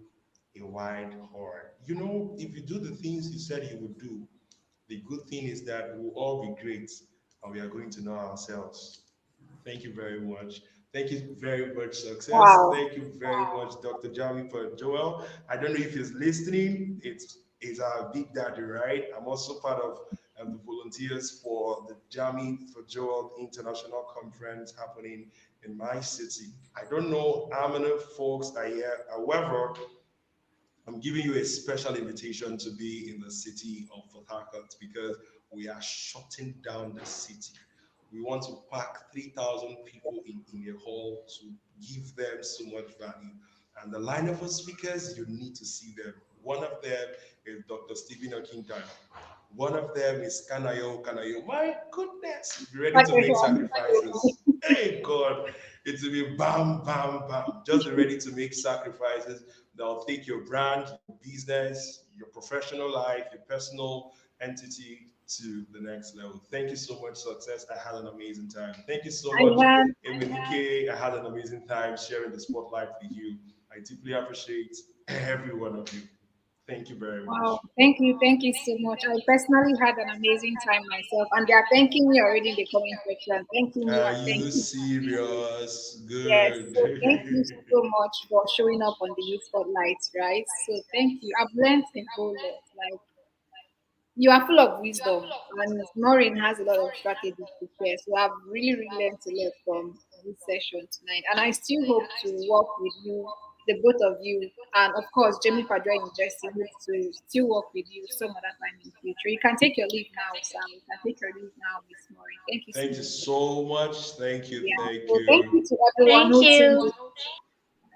a wide horn. You know, if you do the things you said you would do, the good thing is that we'll all be great and we are going to know ourselves. Thank you very much. Thank you very much, success. Wow. Thank you very much, Dr. Jami for Joel. I don't know if he's listening. It's our big daddy, right? I'm also part of the volunteers for the Jami for Joel International Conference happening in my city. I don't know how many folks are here. However, I'm giving you a special invitation to be in the city of Port Harcourt because we are shutting down the city. We want to pack 3,000 people in a hall to give them so much value. And the lineup of speakers, you need to see them. One of them is Dr. Stephen Okintan. One of them is Kanayo Kanayo. My goodness, be ready to make sacrifices. Hey God, it will be bam, bam, bam. Just be ready to make sacrifices. They'll take your brand, your business, your professional life, your personal entity to the next level. Thank you so much, success. I had an amazing time. Thank you so I much, had Emenike. I had an amazing time sharing the spotlight with you. I deeply appreciate every one of you. Thank you very Wow, much. thank you so much. I personally had an amazing time myself, and they are thanking me already in the comment section. Thanking you Are and you thanking. serious? Yes, Good. so thank you so much for showing up on the youth spotlight, right? So thank you. I've learned a whole lot. Like you are full of wisdom, and Maureen has a lot of strategies to share. So I've really, really learned a lot from this session tonight, and I still hope to work with you, the both of you, and of course, Jamie Padua University hopes to still work with you some other time in the future. You can take your leave now, Sam. You can take your leave now, Miss Maureen. Thank you so Thank you much. so much. Thank you. Yeah. Thank So thank you. you to everyone Thank who tuned you. in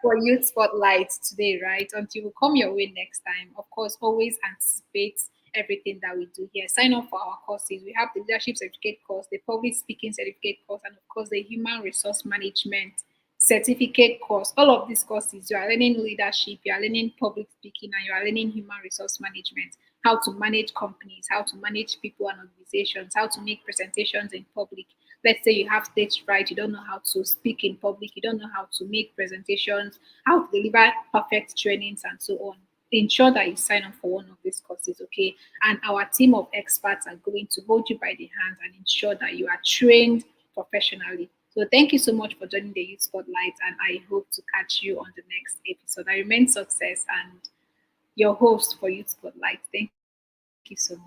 for Youth Spotlight today, right? Until we come your way next time. Of course, always anticipate everything that we do here. Sign up for our courses. We have the leadership certificate course, the public speaking certificate course, and of course the human resource management certificate course. All of these courses, you are learning leadership, you are learning public speaking, and you are learning human resource management, how to manage companies, how to manage people and organizations, how to make presentations in public. Let's say you have stage fright, you don't know how to speak in public, you don't know how to make presentations, how to deliver perfect trainings, and so on. Ensure that you sign up for one of these courses, okay? And our team of experts are going to hold you by the hand and ensure that you are trained professionally. So thank you so much for joining the Youth Spotlight, and I hope to catch you on the next episode. I remain Success and your host for Youth Spotlight. Thank you so much.